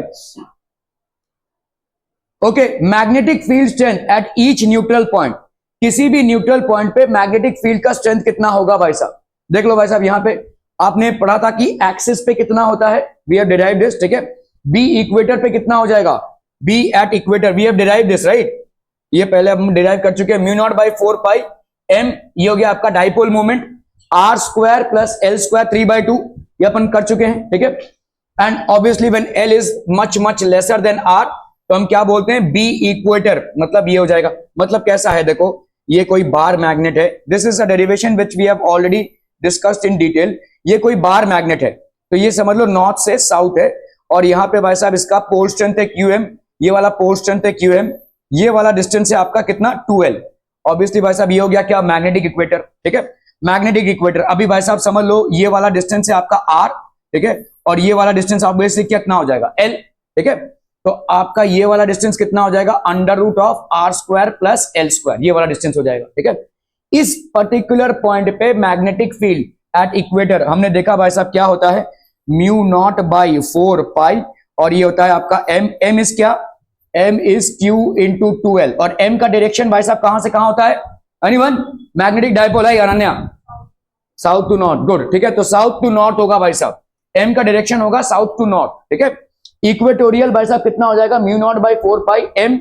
Okay, magnetic field strength at each neutral point, किसी भी न्यूट्रल पॉइंट पे मैग्नेटिक फील्ड का स्ट्रेंथ कितना होगा भाई साहब? देख लो भाई साहब, यहां पे आपने पढ़ा था कि एक्सिस पे कितना होता है, वी हैव डिराइव्ड दिस, ठीक है। बी इक्वेटर पे कितना हो जाएगा? B at equator, we have derived this, right. ये पहले हम डिराइव कर चुके हैं, mu naught by 4 pi m, ये हो गया आपका dipole moment, r square plus l square 3/2, ये अपन कर चुके हैं, ठीक है। And obviously when l is much much lesser than r, तो हम क्या बोलते हैं? बी इक्वेटर, मतलब ये हो जाएगा। मतलब कैसा है देखो, ये कोई बार मैग्नेट है, this is a derivation which we have already discussed in detail. ये कोई बार मैग्नेट है, तो ये समझ लो नॉर्थ से साउथ है, और यहाँ पे भाई साहब इसका पोल स्ट्रेंथ है QM, ये वाला पोल स्ट्रेंथ है QM, ये वाला डिस्टेंस है आपका कितना? 2L। ऑब्वियसली भाई साहब ये हो गया क्या? मैग्नेटिक इक्वेटर, ठीक है, मैग्नेटिक इक्वेटर। अभी भाई साहब समझ लो ये वाला डिस्टेंस है आपका R, ठीक है, और ये वाला डिस्टेंस ऑब्वियसली कितना हो जाएगा? L, ठीक है। तो आपका ये वाला डिस्टेंस कितना हो जाएगा? Under root of R square plus L square, ये वाला डिस्टेंस हो जाएगा, ठीक है। इस पर्टिकुलर पॉइंट पे मैग्नेटिक फील्ड एट इक्वेटर हमने देखा भाई साहब क्या होता है? म्यू नॉट बाई 4 पाई, और ये होता है आपका M इज क्या? M is Q into 2L, और M का डायरेक्शन भाई साहब कहां से कहां होता है? एनीवन? मैग्नेटिक डाइपोल है Ananya, south to north, good, ठीक है। तो साउथ टू नॉर्थ होगा भाई साहब, M का डायरेक्शन होगा साउथ टू नॉर्थ, ठीक है। इक्वेटोरियल भाई साहब कितना हो जाएगा? Mu naught by 4 pi M,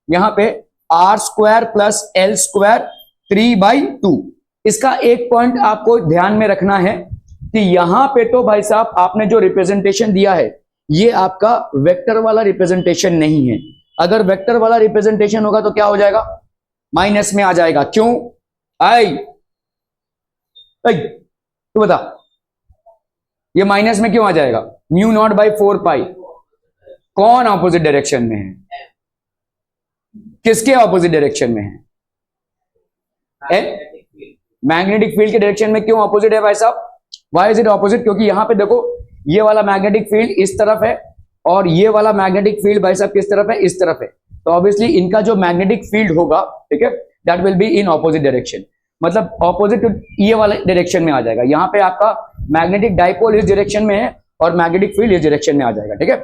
यहाँ पे R square plus L square 3/2। इसका एक पॉइंट आपको ध्यान में रखना है कि यहां पे तो भाई साहब आपने जो रिप्रेजेंटेशन दिया है ये आपका वेक्टर वाला रिप्रेजेंटेशन नहीं है। अगर वेक्टर वाला रिप्रेजेंटेशन होगा तो क्या हो जाएगा, माइनस में आ जाएगा। क्यों आई तू बता, ये माइनस में क्यों आ जाएगा? म्यू नॉट बाई 4 पाई कौन ऑपोजिट डायरेक्शन में है? किसके ऑपोजिट डायरेक्शन में है? मैग्नेटिक फील्ड के डायरेक्शन में। क्यों ऑपोजिट है भाई साहब? Why is it opposite? क्योंकि यहां पे देखो ये वाला मैग्नेटिक फील्ड इस तरफ है और ये वाला मैग्नेटिक फील्ड भाई साहब किस तरफ है? इस तरफ है। तो ऑब्वियसली इनका जो मैग्नेटिक फील्ड होगा, ठीक है, that will be in opposite direction. मतलब ऑपोजिट ये वाले डायरेक्शन में आ जाएगा। यहाँ पे आपका मैग्नेटिक डाइपोल इस डायरेक्शन में है और मैग्नेटिक फील्ड इस डायरेक्शन में आ जाएगा, ठीक है।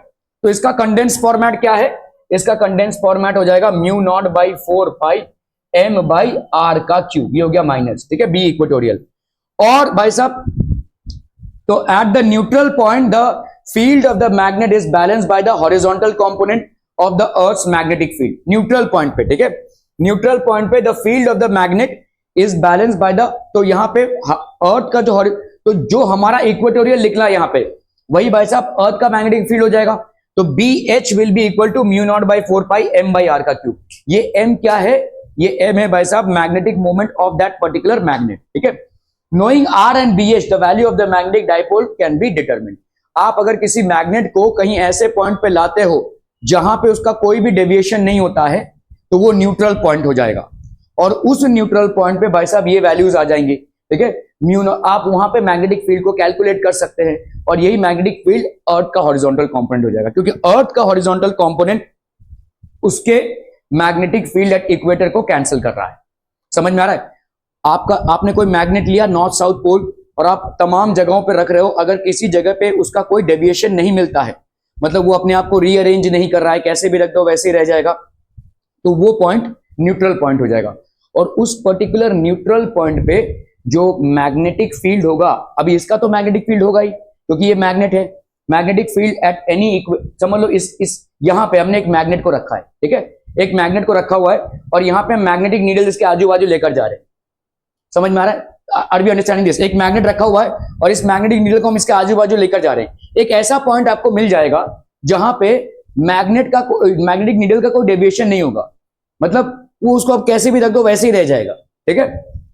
तो इसका कंडेंस फॉर्मेट क्या है? इसका कंडेंस फॉर्मेट हो जाएगा mu naught by 4 pi m by r का क्यूब, ये हो गया माइनस, ठीक है, बी इक्वेटोरियल। और भाई साहब तो at the neutral point the field of the magnet is balanced by the horizontal component of the earth's magnetic field. Neutral point पे, ठीक है, न्यूट्रल पॉइंट पे the field of the magnet is balance by the, तो यहां पे अर्थ का तो जो हमारा इक्वेटोरियल निकला है यहां पे वही भाई साहब अर्थ का मैग्नेटिक फील्ड हो जाएगा। तो B H will be equal to mu naught by 4 pi m by r का क्यूब। ये एम क्या है? ये एम है भाई साहब magnetic moment of that particular magnet, ठीक है। Knowing r and B H the value of the magnetic dipole can be determined. आप अगर किसी मैग्नेट को कहीं ऐसे पॉइंट पे लाते हो जहां पे उसका कोई भी डेविएशन नहीं होता है तो वो न्यूट्रल पॉइंट हो जाएगा और उस न्यूट्रल पॉइंट पे भाई साहब ये वैल्यूज आ जाएंगे, ठीक है। म्यू आप वहां पे मैग्नेटिक फील्ड को कैलकुलेट कर सकते हैं और यही मैग्नेटिक फील्ड अर्थ का हॉरिजॉन्टल कंपोनेंट हो जाएगा, क्योंकि अर्थ का हॉरिजॉन्टल कंपोनेंट उसके मैग्नेटिक फील्ड एट इक्वेटर को कैंसिल कर रहा है। समझ में आ रहा है? आपने कोई मैग्नेट लिया नॉर्थ साउथ पोल और आप तमाम जगहों पर रख रहे हो, अगर किसी जगह पे उसका कोई डेविएशन नहीं मिलता है, मतलब वो अपने आप को रीअरेंज नहीं कर रहा है, कैसे भी रख दो वैसे ही रह जाएगा, तो वो पॉइंट न्यूट्रल पॉइंट हो जाएगा। और उस पर्टिकुलर न्यूट्रल पॉइंट पे जो मैग्नेटिक फील्ड होगा, अभी इसका तो मैग्नेटिक फील्ड होगा ही क्योंकि ये मैग्नेट है। मैग्नेटिक फील्ड एट एनी, समझ लो इस यहां पे हमने एक मैग्नेट को रखा है, ठीक है, एक मैग्नेट को रखा हुआ है और यहां पे मैग्नेटिक नीडल इसके आजू बाजू लेकर जा रहे हैं। समझ में आ रहा है? Are we understanding this? एक मैग्नेट रखा हुआ है और इस मैग्नेटिक नीडल को हम इसके आजू बाजू लेकर जा रहे हैं। एक ऐसा पॉइंट आपको मिल जाएगा जहां पे मैग्नेटिक नीडल का कोई डेविएशन नहीं होगा, मतलब वो उसको आप कैसे भी रख दो वैसे ही रह जाएगा, ठीक है।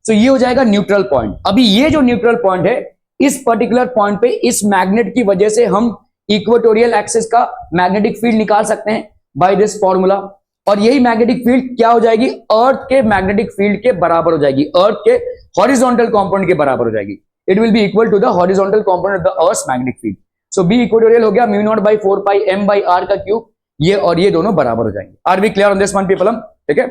तो ये हो जाएगा न्यूट्रल पॉइंट। अभी ये जो न्यूट्रल पॉइंट है, इस पर्टिकुलर पॉइंट पे इस मैग्नेट की वजह से हम इक्वेटोरियल एक्सिस का मैग्नेटिक फील्ड निकाल सकते हैं बाय दिस फॉर्मूला। और यही मैग्नेटिक फील्ड क्या हो जाएगी? अर्थ के मैग्नेटिक फील्ड के बराबर हो जाएगी, अर्थ के हॉरिजॉन्टल कंपोनेंट के बराबर हो जाएगी। It will be equal to the horizontal component of the earth magnetic field. So B equatorial हो गया mu naught by 4 pi m by r का क्यूब, ये और ये दोनों बराबर हो जाएंगे। Are we clear on this one people? ठीक है,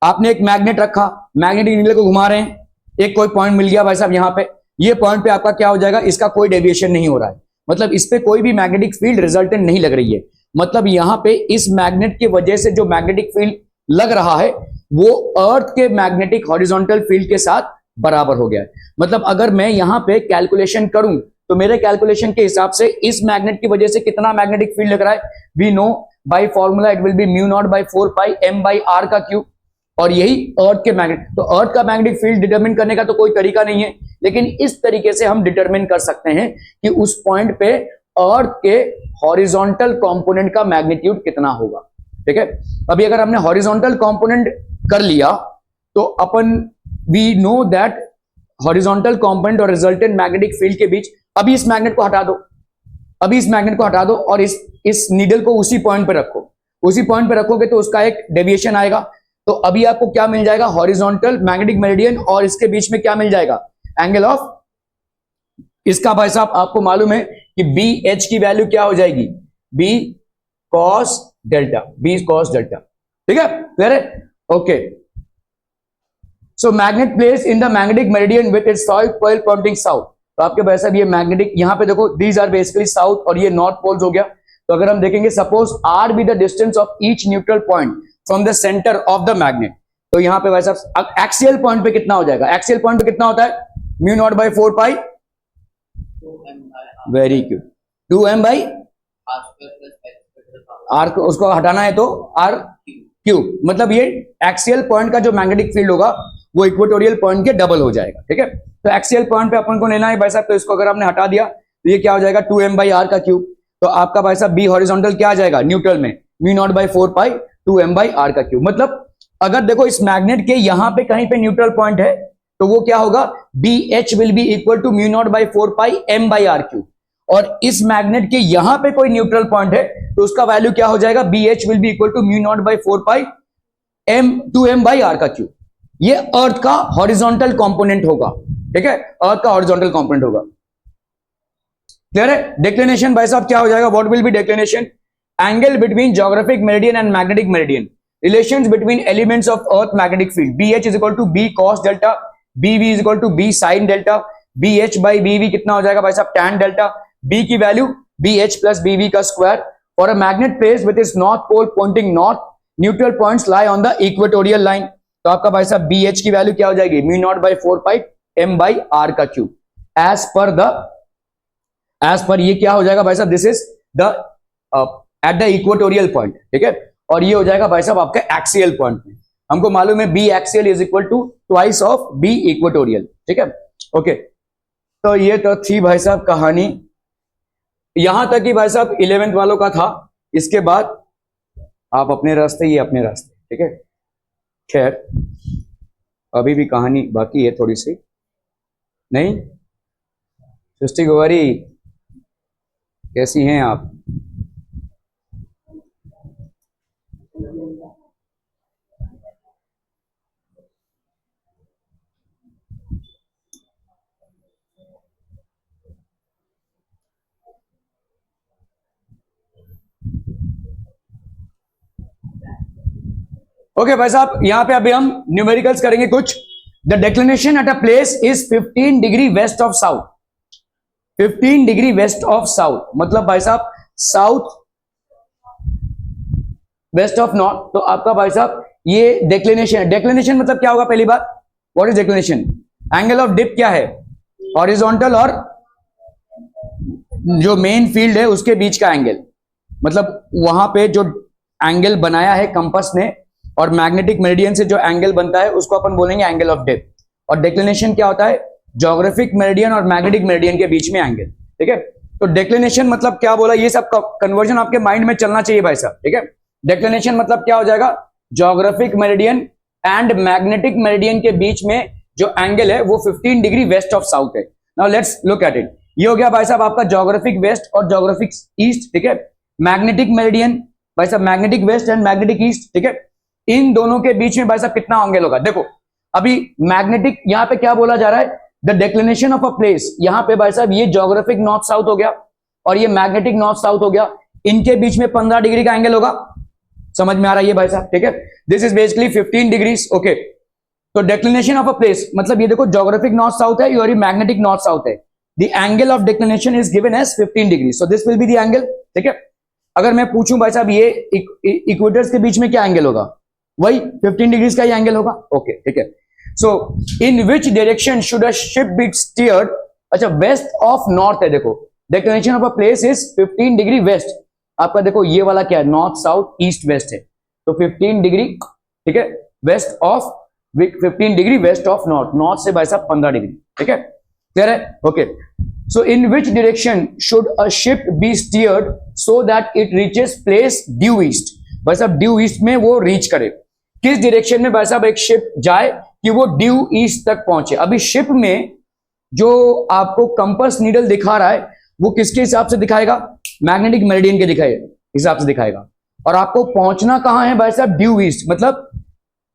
आपने एक मैग्नेट रखा, मैग्नेटिक नीडल को घुमा रहे हैं, एक कोई पॉइंट मिल गया भाई साहब यहां पे, ये पॉइंट पे आपका क्या हो जाएगा? इसका कोई डेविएशन नहीं हो रहा है, मतलब इस पे कोई भी मैग्नेटिक फील्ड रिजल्टेंट नहीं लग रही है। मतलब यहां पे इस मैग्नेट की वजह से जो मैग्नेटिक फील्ड लग रहा है वो अर्थ के मैग्नेटिक हॉरिजॉन्टल फील्ड के साथ बराबर हो गया है। मतलब अगर मैं यहां पे कैलकुलेशन करूं तो मेरे कैलकुलेशन के हिसाब से इस मैग्नेट की वजह से कितना मैग्नेटिक फील्ड लग रहा है? We know by formula it will be mu naught by 4 pi m by r का क्यूब। और यही अर्थ के मैग्नेट, तो अर्थ का मैग्नेटिक फील्ड डिटरमिन करने का तो कोई तरीका नहीं है, लेकिन इस तरीके से हम डिटरमिन कर सकते हैं कि उस पॉइंट पे अर्थ के हॉरिजॉन्टल कंपोनेंट का मैग्नीट्यूड कितना होगा। ठीक है, अभी अगर हमने हॉरिजॉन्टल कंपोनेंट कर लिया तो अपन we know that horizontal component और रिजल्टेंट मैग्नेटिक फील्ड के बीच, अभी इस मैग्नेट को हटा दो, अभी इस मैग्नेट को हटा दो और इस नीडल को उसी पॉइंट पे रखो, उसी पॉइंट पे रखोगे तो उसका एक डेविएशन आएगा। तो अभी आपको क्या मिल जाएगा? हॉरिजॉन्टल मैग्नेटिक मेरिडियन, और इसके बीच में क्या मिल जाएगा? एंगल ऑफ, इसका भाई साहब आपको मालूम है कि बी एच की वैल्यू क्या हो जाएगी? B cos delta, B cos delta. ठीक है, क्लियर है? Okay, so magnet place in the magnetic meridian with its south pole pointing south. तो आपके भाई साहब ये मैग्नेटिक, यहां पे देखो दीज आर बेसिकली साउथ और ये नॉर्थ पोल्स हो गया। तो अगर हम देखेंगे suppose R be the distance of each neutral point from the centre of the magnet, तो यहां पे भाई साहब एक्सियल पॉइंट पे कितना हो जाएगा? एक्सियल पॉइंट पे कितना होता है? Mu naught by 4 pi, very good, 2m by r, उसको हटाना है तो आर क्यूब। मतलब ये एक्सियल पॉइंट का जो मैग्नेटिक फील्ड होगा वो इक्वेटोरियल पॉइंट के डबल हो जाएगा, ठीक है। तो एक्सियल पॉइंट पे अपन को लेना है भाई साहब, तो इसको अगर आपने हटा दिया तो ये क्या हो जाएगा 2m/r का क्यूब। तो आपका भाई साहब बी हॉरिजॉन्टल क्या आ जाएगा न्यूट्रल में μ0/4 पाई 2m/r का क्यूब। मतलब अगर देखो इस मैग्नेट के यहां पे कहीं पे न्यूट्रल पॉइंट है तो वो क्या होगा BH will be equal to μ0/4 pi m/r cube. और इस मैग्नेट के यहां पे कोई न्यूट्रल पॉइंट है तो उसका वैल्यू क्या हो जाएगा BH will be equal to μ0/4 pi 2m/r का क्यूब। ये अर्थ का हॉरिजॉन्टल कंपोनेंट होगा, ठीक है, अर्थ का हॉरिजॉन्टल कंपोनेंट होगा। क्लियर है। डिक्लिनेशन भाई साहब क्या हो जाएगा, what will be declination, angle between geographic meridian and magnetic meridian, relations between elements of earth magnetic field, BH is equal to B cos delta, BV is equal to B sin delta, BH by BV कितना हो जाएगा भाई साहब tan delta, B की value BH plus BV का square. For a magnet place with its north pole pointing north, neutral points lie on the equatorial line. तो आपका भाई साहब BH की वैल्यू क्या हो जाएगी μ0/4 पाई m/r का क्यूब। एज पर ये क्या हो जाएगा भाई साहब, this is the at the equatorial point, ठीक है। और ये हो जाएगा भाई साहब आपका एक्सियल पॉइंट में। हमको मालूम है B axial is equal to twice of B equatorial, ठीक है। ओके, तो ये तो थी भाई साहब कहानी, यहां तक ही भाई साहब 11th वालों का था। इसके बाद आप अपने रास्ते, ये अपने रास्ते, ठीक है। खैर अभी भी कहानी बाकी है थोड़ी सी, नहीं सृष्टि गौरी कैसी हैं आप? ओके भाई साहब, यहां पे अभी हम न्यूमेरिकल्स करेंगे कुछ। The declination eight a place is 15 degree west of south, 15 degree west of south, मतलब भाई साहब साउथ वेस्ट ऑफ नॉर्थ। तो आपका भाई साहब ये डिक्लिनेशन है। डिक्लिनेशन मतलब क्या होगा, पहली बात what is declination, angle of dip क्या है, हॉरिजॉन्टल और जो मेन फील्ड है उसके बीच का एंगल, मतलब वहां पे जो एंगल बनाया है कंपास ने और मैग्नेटिक मेरिडियन से जो एंगल बनता है उसको अपन बोलेंगे एंगल ऑफ डेप्थ। और डिक्लिनेशन क्या होता है, ज्योग्राफिक मेरिडियन और मैग्नेटिक मेरिडियन के बीच में एंगल, ठीक है। तो डिक्लिनेशन मतलब क्या बोला, ये सब कन्वर्जन आपके माइंड में चलना चाहिए भाई साहब, ठीक है। डिक्लिनेशन मतलब क्या हो जाएगा, geographic meridian and magnetic meridian के बीच में जो एंगल है वो 15 डिग्री वेस्ट ऑफ साउथ है। Now let's look at it. ये हो गया भाई साहब आपका ज्योग्राफिक वेस्ट और ज्योग्राफिक ईस्ट, ठीक है। मैग्नेटिक मेरिडियन भाई साहब magnetic west and magnetic east, ठीक है। इन दोनों के बीच में भाई साहब कितना एंगल होगा, देखो अभी मैग्नेटिक यहां पे क्या बोला जा रहा है, the declination of a place, यहां पे भाई साहब ये ज्योग्राफिक नॉर्थ साउथ हो गया और ये मैग्नेटिक नॉर्थ साउथ हो गया, इनके बीच में 15 डिग्री का एंगल होगा। समझ में आ रहा है ये भाई साहब, ठीक है। This is basically 15 degrees, okay. तो डिक्लिनेशन ऑफ अ प्लेस मतलब ये देखो ज्योग्राफिक नॉर्थ साउथ है और ये मैग्नेटिक नॉर्थ साउथ है। The angle of declination is given as 15 degree, so this will be the angle, ठीक है। अगर मैं पूछूं भाई साहब ये इक्वेटर्स के बीच में क्या एंगल होगा, वही 15 डिग्रीज का ही एंगल होगा, ओके, ठीक है। So in which direction should a ship be steered, अच्छा वेस्ट ऑफ नॉर्थ है, देखो declination of a place is 15 degree west, आपका देखो ये वाला क्या है, नॉर्थ साउथ ईस्ट वेस्ट है, तो 15 डिग्री, ठीक है, west of 15 degree west of north, north से भाई साहब 15 डिग्री, ठीक है, क्लियर है, okay. So in which direction should a ship be steered so that it reaches place due east, भाई साहब ड्यू ईस्ट में वो रीच करे, किस डायरेक्शन में भाई साहब एक शिप जाए कि वो ड्यू ईस्ट तक पहुंचे। अभी शिप में जो आपको कंपास नीडल दिखा रहा है वो किसके हिसाब से दिखाएगा, मैग्नेटिक मेरिडियन के हिसाब से दिखाएगा, और आपको पहुंचना कहां है भाई साहब, ड्यू ईस्ट, मतलब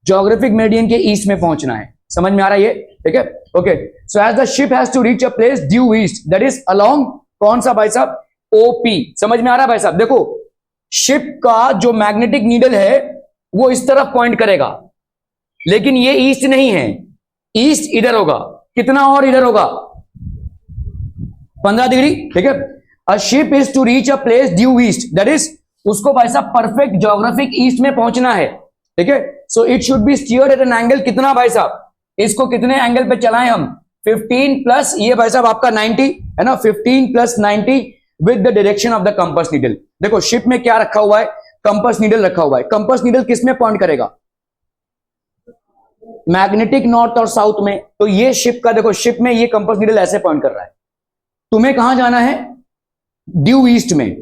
ज्योग्राफिक मेरिडियन के ईस्ट में पहुंचना है। समझ में आ रहा है ये, ठीक है, okay. So as the ship has to reach a place due east that is along कौन सा भाई साहब, ओपी। समझ में आ रहा है भाई साहब, देखो शिप का जो मैग्नेटिक नीडल है वो इस तरफ पॉइंट करेगा, लेकिन ये ईस्ट नहीं है, ईस्ट इधर होगा, कितना और इधर होगा 15 डिग्री, ठीक है। A ship is to reach a place due east that is, उसको भाई साहब परफेक्ट ज्योग्राफिक ईस्ट में पहुंचना है, ठीक है। So it should be steered at an angle कितना भाई साहब, इसको कितने एंगल पे चलाएं हम, 15 प्लस ये भाई साहब आपका 90 है ना, 15 plus 90 with the direction of the compass needle. देखो शिप में क्या रखा हुआ है, कंपास नीडल रखा हुआ है, कंपास नीडल किस में पॉइंट करेगा, मैग्नेटिक नॉर्थ और साउथ में, तो ये शिप का देखो, शिप में ये कंपास नीडल ऐसे पॉइंट कर रहा है, तुम्हें कहां जाना है, ड्यू ईस्ट में।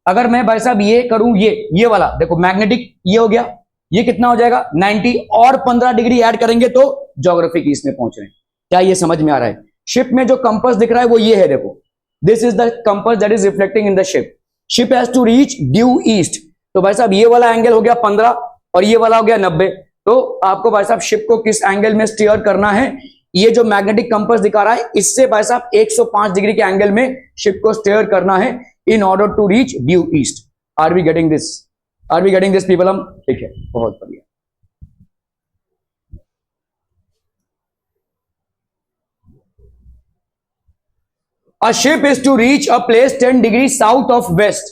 अगर मैं भाई साहब ये करूं, ये वाला देखो मैग्नेटिक, ये हो गया, ये कितना हो जाएगा 90, और 15 डिग्री ऐड करेंगे तो ज्योग्राफिक ईस्ट में पहुंच रहे हैं। क्या ये समझ में आ रहा है? शिप में जो कंपास दिख रहा है वो ये है, देखो this is the compass that is reflecting in the ship. Ship has to reach due east, तो भाई साहब ये वाला एंगल हो गया 15 और ये वाला हो गया 90। तो आपको भाई साहब शिप को किस एंगल में स्टीयर करना है, ये जो मैग्नेटिक कंपास दिखा रहा है इससे भाई साहब 105 डिग्री के एंगल में शिप को स्टीयर करना है in order to reach due east. Are we getting this? Are we getting this people? हम ठीक है, बहुत बढ़िया। A ship is to reach a place 10 degrees south of west.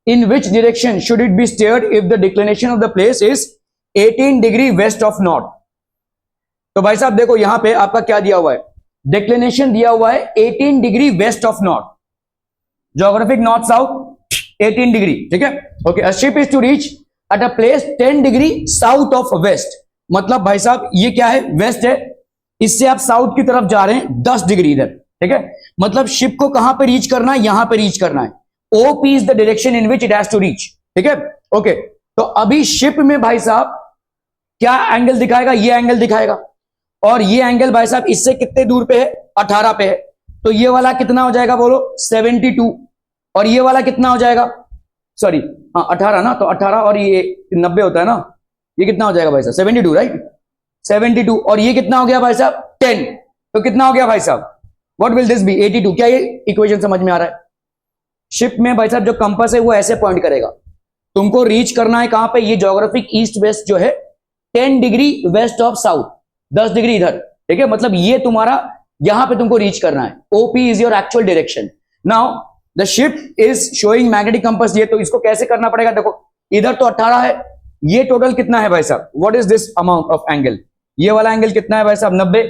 In which direction should it be steered if the declination of the place is 18 degree west of north? तो भाई साहब देखो यहां पे आपका क्या दिया हुआ है, डिक्लिनेशन दिया हुआ है 18 degree west of north, geographic north south 18 degree, ठीक है। Okay, a ship is to reach at a place 10 degree south of west, मतलब भाई साहब ये क्या है, वेस्ट है, इससे आप साउथ की तरफ जा रहे हैं 10 डिग्री इधर, ठीक है। मतलब शिप को कहां पे रीच करना है, यहां पे रीच करना है। OP is the direction in which it has to reach, ठीक है। ओके, तो अभी शिप में भाई साहब क्या एंगल दिखाएगा, ये एंगल दिखाएगा, और ये एंगल भाई साहब इससे कितने दूर पे है, 18 पे है, तो ये वाला कितना हो जाएगा बोलो 72, और ये वाला कितना हो जाएगा, सॉरी हाँ 18 ना, तो 18 और ये 90 होता है ना, ये कितना हो जाएगा भाई साहब 72, राइट 72, और ये कितना हो गया भाई साहब 10, तो कितना हो गया भाई साहब, व्हाट विल दिस बी 82। क्या ये इक्वेशन समझ में आ रहा है? शिप में भाई साहब जो कंपास है वो ऐसे पॉइंट करेगा, तुमको रीच करना है कहां पे, ये ज्योग्राफिक ईस्ट वेस्ट जो है 10 degree west of south, 10 degree इधर, ठीक है, मतलब ये तुम्हारा यहां पे तुमको रीच करना है। OP is your actual direction. Now the ship is showing magnetic compass, ये तो इसको कैसे करना पड़ेगा, देखो इधर तो 18 है, ये टोटल कितना है भाई साहब, what is this amount of angle, ये वाला एंगल कितना है भाई साहब 90,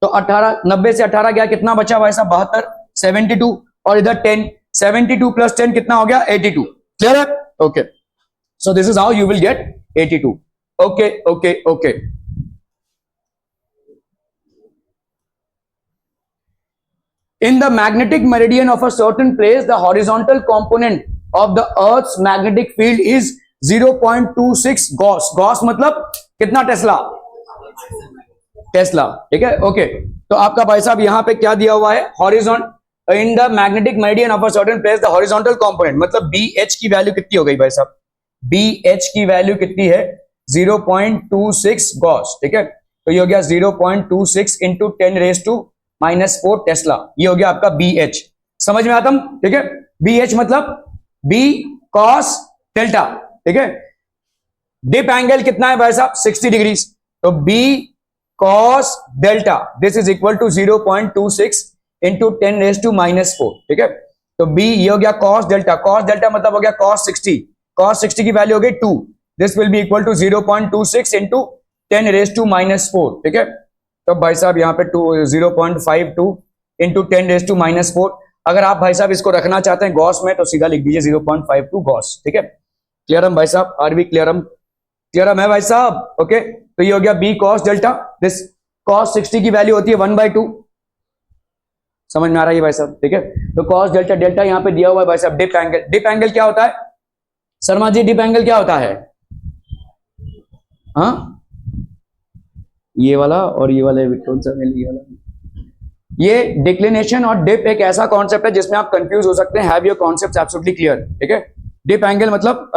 तो 18, 90 से 18 गया, कितना बचा भाई साहब 72, 72, और इधर 10, 72 प्लस 10 कितना हो गया 82। क्लियर है? Okay, so this is how you will get 82। Okay okay okay, in the magnetic meridian of a certain place the horizontal component of the earth's magnetic field is 0.26 gauss। gauss मतलब कितना, Tesla, Tesla, ठीक है। Okay, तो आपका भाई साहब यहां पे क्या दिया हुआ है, horizontal in the magnetic meridian of a certain place the horizontal component, मतलब BH की वैल्यू कितनी हो गई भाई साहब, BH की वैल्यू कितनी है 0.26 गॉस, ठीक है। तो ये हो गया 0.26 इंटू 10⁻⁻⁴ टेस्ला, ये हो गया आपका BH। समझ में आता हूं, ठीक है। BH मतलब B cos डेल्टा, ठीक है। डिप एंगल कितना है भाई साहब 60 डिग्री, तो B cos delta this is equal to 0.26 into 10⁻⁻⁴, ठीक है। तो B ये हो गया cos डेल्टा, cos डेल्टा मतलब हो गया cos 60, cos 60 की वैल्यू हो गई 2, this will be equal to 0.26 into 10⁻⁻⁴, ठीक है। तो भाई साहब यहाँ पे 0.52 इंटू 10⁻⁻⁴, अगर आप भाई साहब इसको रखना चाहते हैं गॉस में तो सीधा लिख दीजिए 0.52 गॉस, ठीक है। क्लियरम भाई साहब, आर बी क्लियरम, क्लियरम है भाई साहब। ओके, तो ये हो गया B cos delta, this cos 60 की वैल्यू होती है 1/2, समझ में आ रहा है भाई साहब, ठीक है। तो cos डेल्टा, डेल्टा यहाँ पे दिया हुआ है भाई साहब। डिप एंगल, डिप एंगल क्या होता है शर्मा जी, डिप एंगल क्या होता है, हाँ ये वाला और ये वाला, कौन सा ये वाला, ये डिक्लिनेशन और डिप एक ऐसा कॉन्सेप्ट है जिसमें आप कंफ्यूज हो सकते हैं, have your concepts absolutely clear, ठीक है। डिप एंगल मतलब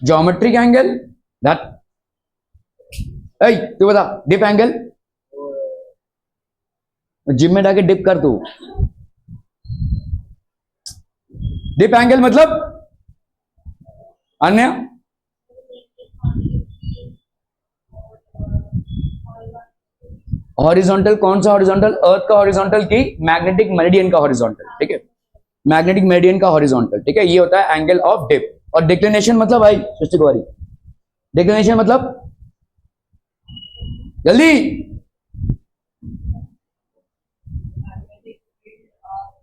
ज्योमेट्रिक एंगल, दैट तू बता, डिप एंगल जिम में जाके डिप कर तू। डिप एंगल मतलब अन्य हॉरिजॉन्टल, कौन सा हॉरिजॉन्टल, अर्थ का हॉरिजॉन्टल की मैग्नेटिक मेरिडियन का हॉरिजॉन्टल, ठीक है, मैग्नेटिक मेरिडियन का हॉरिजॉन्टल, ठीक है। ये होता है एंगल ऑफ डिप। और डिक्लिनेशन मतलब भाई सृष्टि कुमारी, डिक्लिनेशन मतलब जल्दी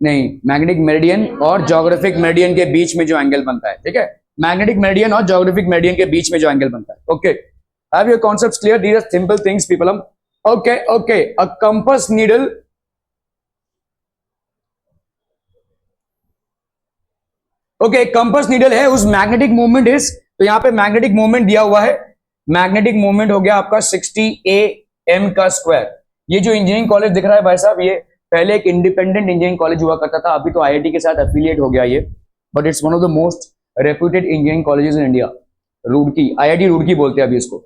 नहीं, मैग्नेटिक मेरिडियन और ज्योग्राफिक मेरिडियन के बीच में जो एंगल बनता है, ठीक है, मैग्नेटिक मेरिडियन और ज्योग्राफिक मेरिडियन के बीच में जो एंगल बनता है। Okay, have your concepts clear? These are simple things people. हम okay okay, a compass needle, okay, compass needle है, उस मैग्नेटिक मूवमेंट इज, तो यहां पे मैग्नेटिक मूवमेंट दिया हुआ है, मैग्नेटिक मूवमेंट हो गया आपका 60 AM का स्क्वायर। ये जो इंजीनियरिंग कॉलेज दिख रहा है भाई साहब, ये पहले एक इंडिपेंडेंट इंजीनियरिंग कॉलेज हुआ करता था, अभी तो आईआईटी के साथ एफिलिएट हो गया ये, but it's one of the most reputed engineering colleges in India. Roorkee, IIT Roorkee बोलते हैं अभी इसको।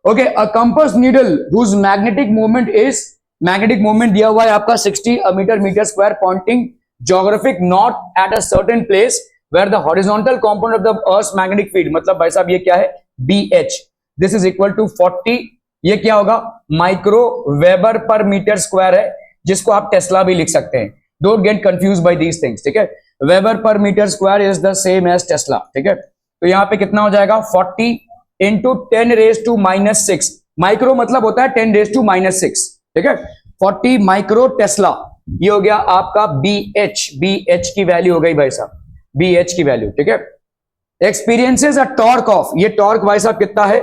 Okay, a compass needle whose magnetic movement is, magnetic movement दिया हुआ है आपका 60 metre square pointing geographic not at a certain place where the horizontal component of the earth's magnetic field, मतलब भाई साहब ये क्या है, BH, this is equal to 40, ये क्या होगा, micro weber per metre square है, जिसको आप टेस्ला भी लिख सकते हैं। Don't get confuse by these things, ठीक है। Weber per metre square is the same as tesla, ठीक है। तो यहाँ पे कितना हो जाएगा, 40 इंटू 10⁻⁻⁶, माइक्रो मतलब होता है 10⁻⁻⁶, ठीक है। 40 माइक्रो टेस्ला, ये हो गया आपका BH, BH की वैल्यू हो गई भाई साहब, BH की वैल्यू, ठीक है। एक्सपीरियंसेस अ टॉर्क ऑफ, ये टॉर्क भाई साहब कितना है,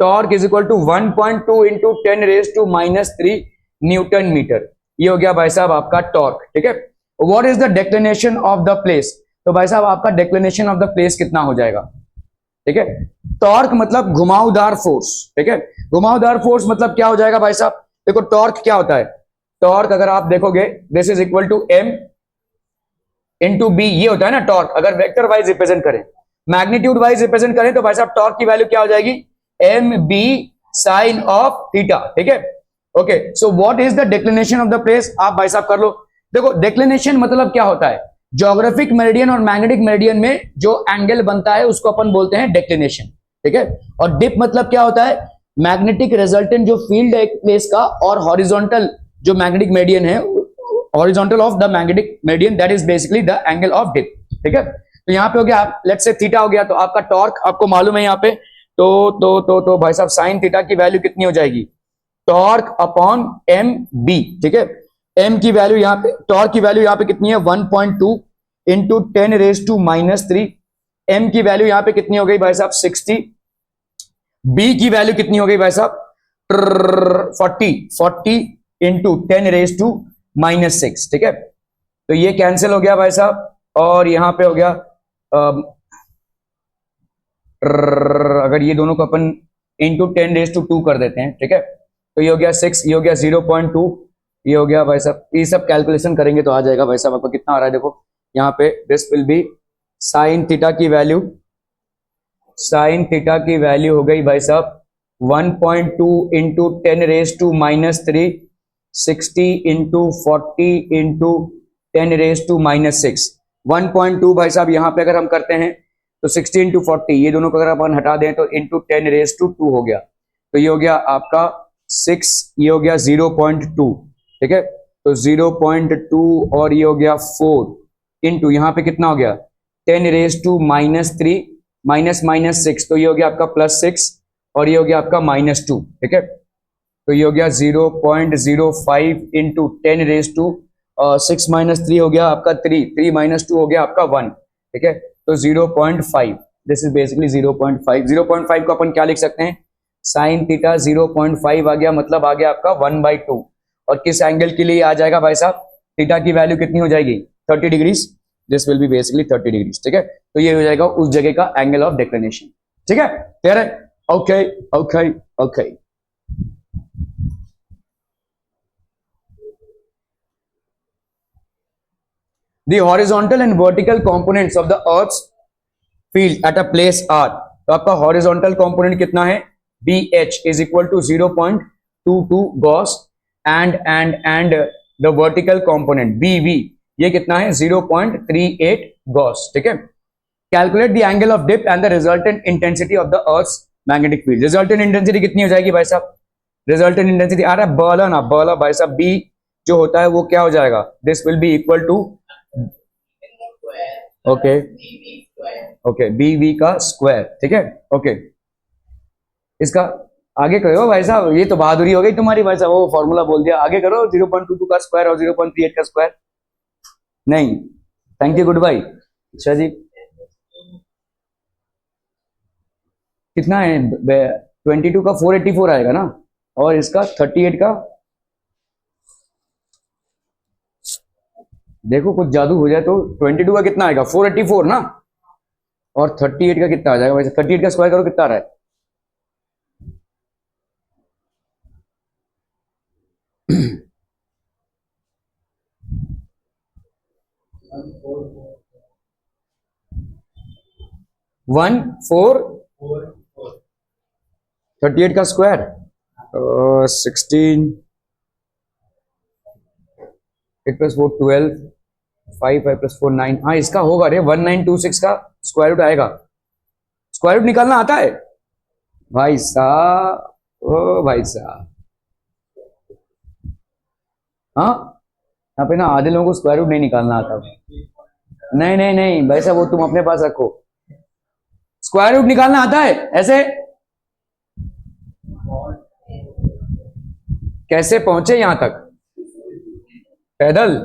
torque is equal to 1.2 into 10⁻³ newton metre, ये हो गया भाई साहब आपका टॉर्क, ठीक है। What is the declination of the place, तो भाई साहब आपका डेक्लिनेशन ऑफ द प्लेस कितना हो जाएगा, ठीक है। टॉर्क मतलब घुमावदार फोर्स, ठीक है। घुमावदार फोर्स मतलब क्या हो जाएगा भाई साहब, देखो टॉर्क क्या होता है, टॉर्क अगर आप देखोगे this is equal to M into B, ये होता है ना टॉर्क, अगर वेक्टर वाइज रिप्रेजेंट करें, मैग्नीट्यूड वाइज रिप्रेजेंट करें तो भाई साहब टॉर्क की वैल्यू क्या हो जाएगी, MB साइन ऑफ थीटा, ठीक है। Okay, so what is the declination of the place, आप भाई साहब कर लो। देखो डेक्लिनेशन मतलब क्या होता है, ज्योग्राफिक मेरिडियन और मैग्नेटिक मेरिडियन में जो एंगल बनता है उसको अपन बोलते हैं डेक्लिनेशन, ठीक है। और डिप मतलब क्या होता है, मैग्नेटिक रिजल्टेंट जो फील्ड है एक प्लेस का, और हॉरिजॉन्टल जो मैग्नेटिक मेरिडियन है, horizontal of the magnetic meridian, that is basically the angle of dip, ठीक है। तो यहाँ पे हो गया, लेट्स से थीटा हो गया, तो आपका टॉर्क आपको मालूम है यहाँ पे, तो भाई साहब साइन थीटा की वैल्यू कितनी हो जाएगी, टॉर्क अपॉन MB, ठीक है। M की वैल्यू यहाँ पे, टॉर्क की वैल्यू यहाँ पे कितनी है 1.2 इंटू 10⁻⁻³ M की वैल्यू यहाँ पे कितनी हो गई भाई साहब 60, B की वैल्यू कितनी हो गई भाई साहब 40 इंटू 10⁻⁻⁶, ठीक है। तो ये कैंसिल हो गया भाई साहब, और यहां पे हो गया अगर ये दोनों को अपन इंटू 10⁻² कर देते हैं, ठीक है, तो ये हो गया 6, ये हो गया 0.2, ये हो गया भाई साहब, ये सब कैलकुलेशन करेंगे तो आ जाएगा भाई साहब आपको कितना आ रहा है, देखो यहाँ पे this will B sine theta की वैल्यू, साइन थीटा की वैल्यू हो गई भाई साहब 1.2 इंटू 10⁻⁻³ 60 इंटू 40 इंटू 10⁻⁻⁶, 1.2 भाई साहब यहाँ पे अगर हम करते हैं तो 60 इंटू 40, ये दोनों को अगर अपन हटा दें तो इंटू 10⁻² हो गया, तो ये हो गया आपका 6, ये हो गया 0.2, ठीक है। तो 0.2 और ये हो गया 4 इंटू यहाँ पे कितना हो गया 10⁻⁻³ -6, तो ये हो गया आपका +6 और ये हो गया आपका -2, ठीक है। तो ये हो गया 0.05 इंटू 10⁻6 -3 हो गया आपका 3 -2 हो गया आपका 1, ठीक है। तो 0.5, दिस इज बेसिकली 0.5 को अपन क्या लिख सकते हैं, साइन थीटा 0.5 आ गया, मतलब आ गया आपका 1/2, और किस एंगल के लिए आ जाएगा भाई साहब, थीटा की वैल्यू कितनी हो जाएगी 30 degrees, this will be basically 30 degrees, ठीक है। तो ये हो जाएगा उस जगह का एंगल ऑफ डेक्लिनेशन, ठीक है, क्लियर है। Okay okay okay, the horizontal and vertical components of the earth's field at a place are, तो आपका horizontal component कितना है, BH is equal to 0.22 Gauss and the vertical component BV ये कितना है 0.38 Gauss, ठीक है। Calculate the angle of dip and the resultant intensity of the earth's magnetic field, resultant intensity कितनी हो जाएगी भाई साहब, resultant intensity आ रहा है बला भाई साहब, B जो होता है वो क्या हो जाएगा, this will be equal to okay okay BV का स्क्वायर, ठीक है। ओके, इसका आगे करो भाई साहब, ये तो बहादुरी हो गई तुम्हारी भाई साहब, वो फॉर्मूला बोल दिया, आगे करो 0.22 का स्क्वायर और 0.38 का स्क्वायर, नहीं थैंक यू गुड बाय, अच्छा जी कितना है 22 का 484 आएगा ना, और इसका 38 का, देखो कुछ जादू हो जाए तो 22 का कितना आएगा 484 ना, और 38 का कितना आ जाएगा वैसे, 38 का स्क्वायर करो कितना आ रहा है 14, 38 का स्क्वायर 16, 8 + 4 12, 5 + 4 9, हाँ इसका होगा रे 1926 का स्क्वायर रूट आएगा। स्क्वायर रूट निकालना आता है भाई साहब, ओ भाई साहब, हाँ यहाँ पे ना आधे लोगों को स्क्वायर रूट नहीं निकालना आता। नहीं नहीं नहीं भाई साहब, वो तुम अपने पास रखो। स्क्वायर रूट निकालना आता है ऐसे, कैसे पहुंचे यहां तक, पैदल।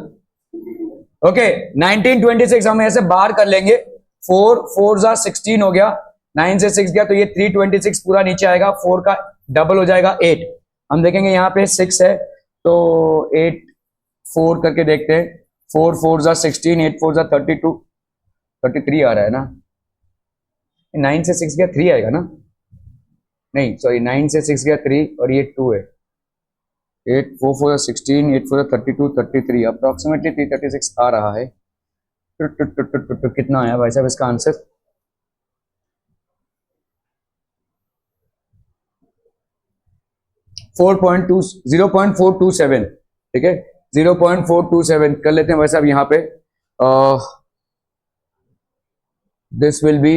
ओके 1926 हम ऐसे बाहर कर लेंगे, 4 4 जा 16 हो गया, 9 से 6 गया तो ये 326 पूरा नीचे आएगा, 4 का डबल हो जाएगा 8। हम देखेंगे यहाँ पे 6 है तो 8 4 करके देखते हैं, 4 4 जा 16, 8 4 जा 32, 33 आ रहा है ना, 9 से 6 गया 3 आएगा ना, नहीं सॉरी 9 से 6 गया 3 और ये 2 है, 8 4 4 16, 8 4 32, 33, अप्रोक्सीमेटली 336 आ रहा है। कितना आया भाई साहब इसका आंसर, फोर पॉइंट टू 0.427, ठीक है 0.427 कर लेते हैं भाई साहब यहाँ पे। दिस विल बी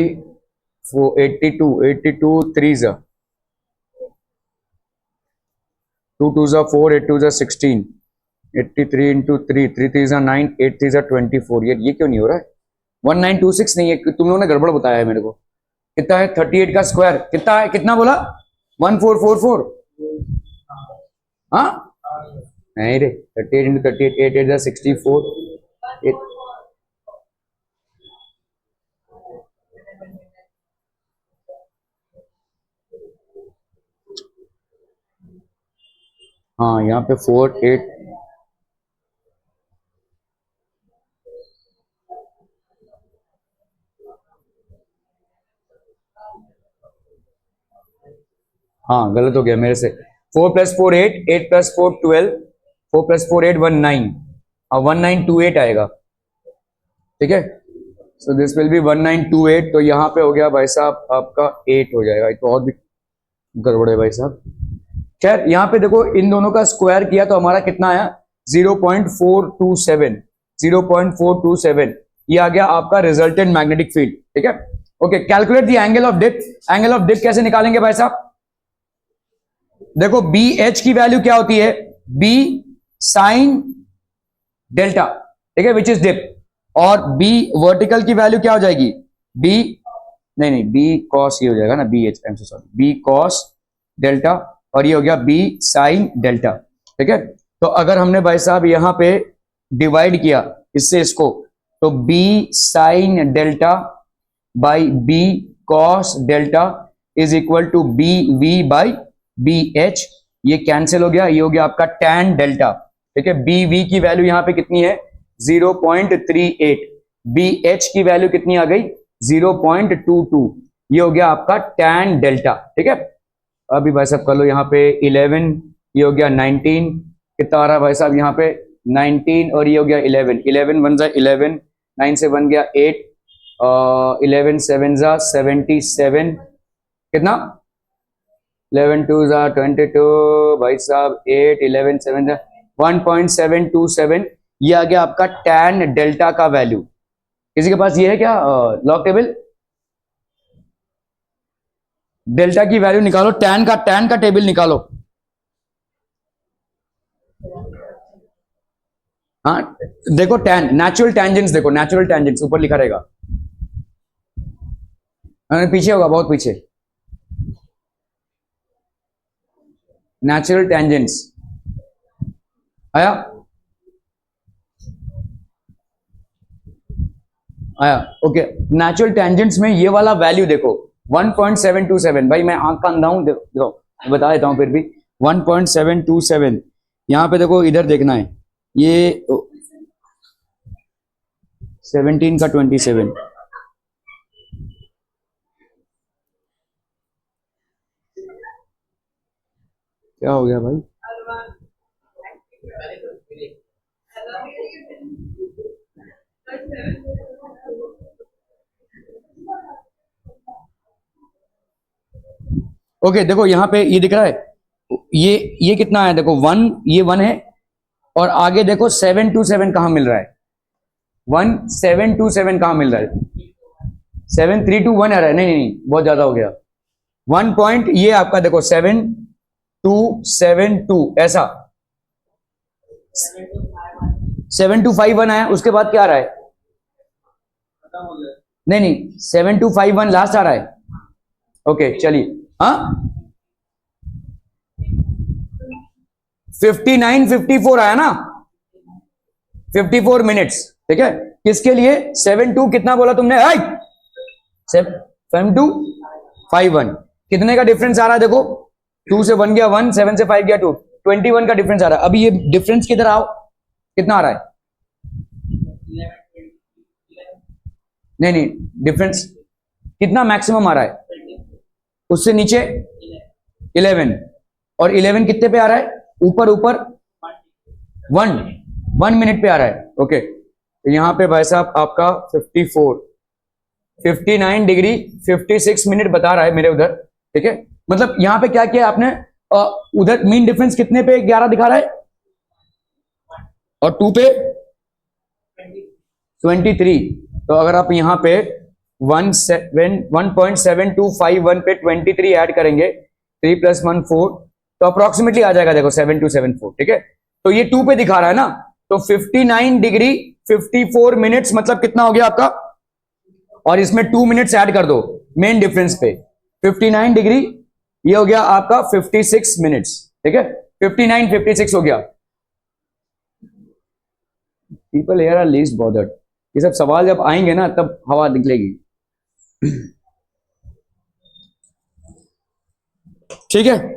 82 3 जा 2 2 जा 4, 8 2 जा 16, 83 into 3, 3 3 जा 9, 8 3 जा 24, ये क्यों नहीं हो रहा है, 1926 नहीं है, तुम लोगों ने गड़बड़ बताया है मेरे को। कितना है 38 का स्क्वायर कितना है, कितना बोला 1444, हाँ नहीं रे 38 into 38, 8 8 जा 64, हाँ यहाँ पे 4 8, हाँ गलत हो गया मेरे से, 4 + 4 8, 8 + 4 12, 4 + 4 8 19, अब 1928 आएगा, ठीक है। सो दिस विल बी 1928, तो यहाँ पे हो गया भाई साहब आपका 8 हो जाएगा, तो और भी गड़बड़ है भाई साहब। खैर यहाँ पे देखो इन दोनों का स्क्वायर किया तो हमारा कितना आया 0.427, 0.427 ये आ गया आपका रिजल्टेंट मैग्नेटिक फील्ड, ठीक है। Okay calculate the angle of depth, angle of depth कैसे निकालेंगे भाई साहब, देखो बी एच की वैल्यू क्या होती है, बी साइन डेल्टा, ठीक है विच इज डिप, और बी वर्टिकल की वैल्यू क्या हो जाएगी, बी नहीं बी कॉस ये हो जाएगा ना, B H sorry B cos delta, और ये हो गया बी साइन डेल्टा, ठीक है। तो अगर हमने भाई साहब यहां पे डिवाइड किया इससे इसको, तो B sine delta by B cos delta is equal to B V by B H, ये कैंसिल हो गया, ये हो गया आपका टैन डेल्टा, ठीक है। बी वी की वैल्यू यहां पे कितनी है 0.38, बी एच की वैल्यू कितनी आ गई 0.22, ये हो गया आपका टैन डेल्टा, ठीक है। अभी भाई साहब कर लो यहाँ पे 11, ये हो गया 19, कितना आ रहा है भाई साहब यहाँ पे 19, और ये हो गया 11, 11 1 जा 11, 9 से 1 गया 8, 11 7 जा 77, कितना 11 2 जा 22 भाई साहब 8, 11 7 जा 1.727, ये आ गया आपका टैन डेल्टा का वैल्यू। किसी के पास ये है क्या लॉग टेबल, डेल्टा की वैल्यू निकालो, टैन का टेबल निकालो, हाँ देखो टैन नेचुरल टेंजेंट्स, देखो नेचुरल टेंजेंट्स ऊपर लिखा रहेगा, पीछे होगा बहुत पीछे, नेचुरल टेंजेंट्स आया आया, ओके नेचुरल टेंजेंट्स में ये वाला वैल्यू देखो, 1.727 भाई, मैं आंख का अंधा हूं, देखो बता देता हूं फिर भी 1.727। यहां पे देखो, इधर देखना है, ये 17 का 27, क्या हो गया भाई? ओके देखो, यहाँ पे ये दिख रहा है, ये कितना है देखो, 1, ये 1 है, और आगे देखो 727 कहां मिल रहा है, 1727 कहां मिल रहा है, 7321 आ रहा है, नहीं नहीं नहीं, बहुत ज्यादा हो गया, 1 पॉइंट, ये आपका देखो 7272 ऐसा, 7251 आया, उसके बाद क्या आ रहा है, नहीं नहीं 7251 लास्ट आ रहा है। ओके चलिए, हाँ 5954 आया ना, 54 मिनट्स, ठीक है, किसके लिए, 72 कितना बोला तुमने, 7251, कितने का डिफरेंस आ रहा है देखो, 2 से 1 गया 1, 7 से 5 गया 2, 21 का डिफरेंस आ रहा है। अभी ये डिफरेंस किधर आओ, कितना आ रहा है, नहीं नहीं, डिफरेंस कितना मैक्सिमम आ रहा है, उससे नीचे 11, और 11 कितने पे आ रहा है, ऊपर ऊपर 1 मिनट पे आ रहा है। ओके, तो यहां पे भाई साहब आपका 54, 59 डिग्री 56 मिनट बता रहा है मेरे उधर, ठीक है, मतलब यहां पे क्या किया आपने, उधर मीन डिफरेंस कितने पे 11 दिखा रहा है, और 2 पे 23, तो अगर आप यहां पे 1.7251 पे 23 ऐड करेंगे, 3 + 1 4, तो अप्रोक्सीमेटली आ जाएगा देखो 7274, ठीक है, तो ये 2 पे दिखा रहा है ना, तो 59 डिग्री 54 मिनट्स मतलब कितना हो गया आपका, और इसमें 2 मिनट्स ऐड कर दो मेन डिफरेंस पे, 59 डिग्री, ये हो गया आपका 56 मिनट्स, ठीक है, 59 56 हो गया। People here are least bothered, ये सब सवाल जब आएंगे ना तब हवा निकलेगी। ठीक है।